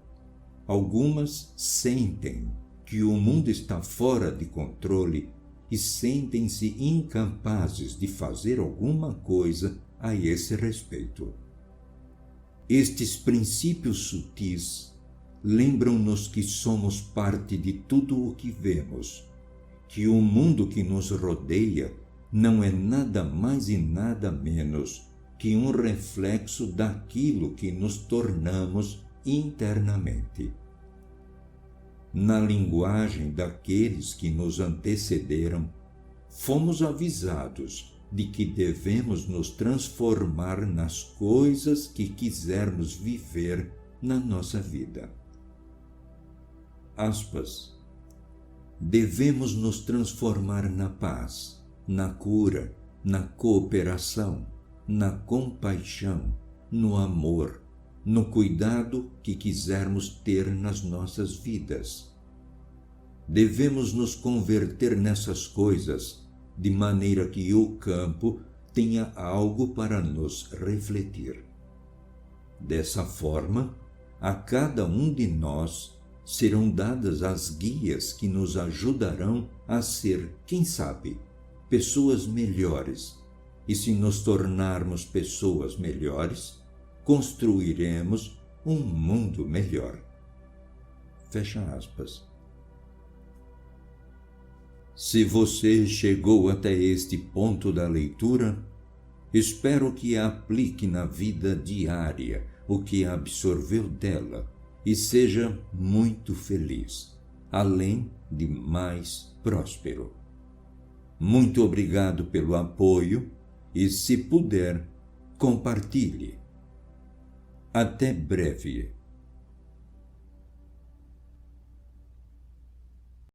algumas sentem que o mundo está fora de controle e sentem-se incapazes de fazer alguma coisa a esse respeito. Estes princípios sutis lembram-nos que somos parte de tudo o que vemos, que o mundo que nos rodeia não é nada mais e nada menos que um reflexo daquilo que nos tornamos internamente. Na linguagem daqueles que nos antecederam, fomos avisados de que devemos nos transformar nas coisas que quisermos viver na nossa vida. Aspas. Devemos nos transformar na paz, na cura, na cooperação, na compaixão, no amor, no cuidado que quisermos ter nas nossas vidas. Devemos nos converter nessas coisas de maneira que o campo tenha algo para nos refletir. Dessa forma, a cada um de nós serão dadas as guias que nos ajudarão a ser, quem sabe, pessoas melhores. E se nos tornarmos pessoas melhores, construiremos um mundo melhor. Fecha aspas. Se você chegou até este ponto da leitura, espero que aplique na vida diária o que absorveu dela e seja muito feliz, além de mais próspero. Muito obrigado pelo apoio e, se puder, compartilhe. Até breve.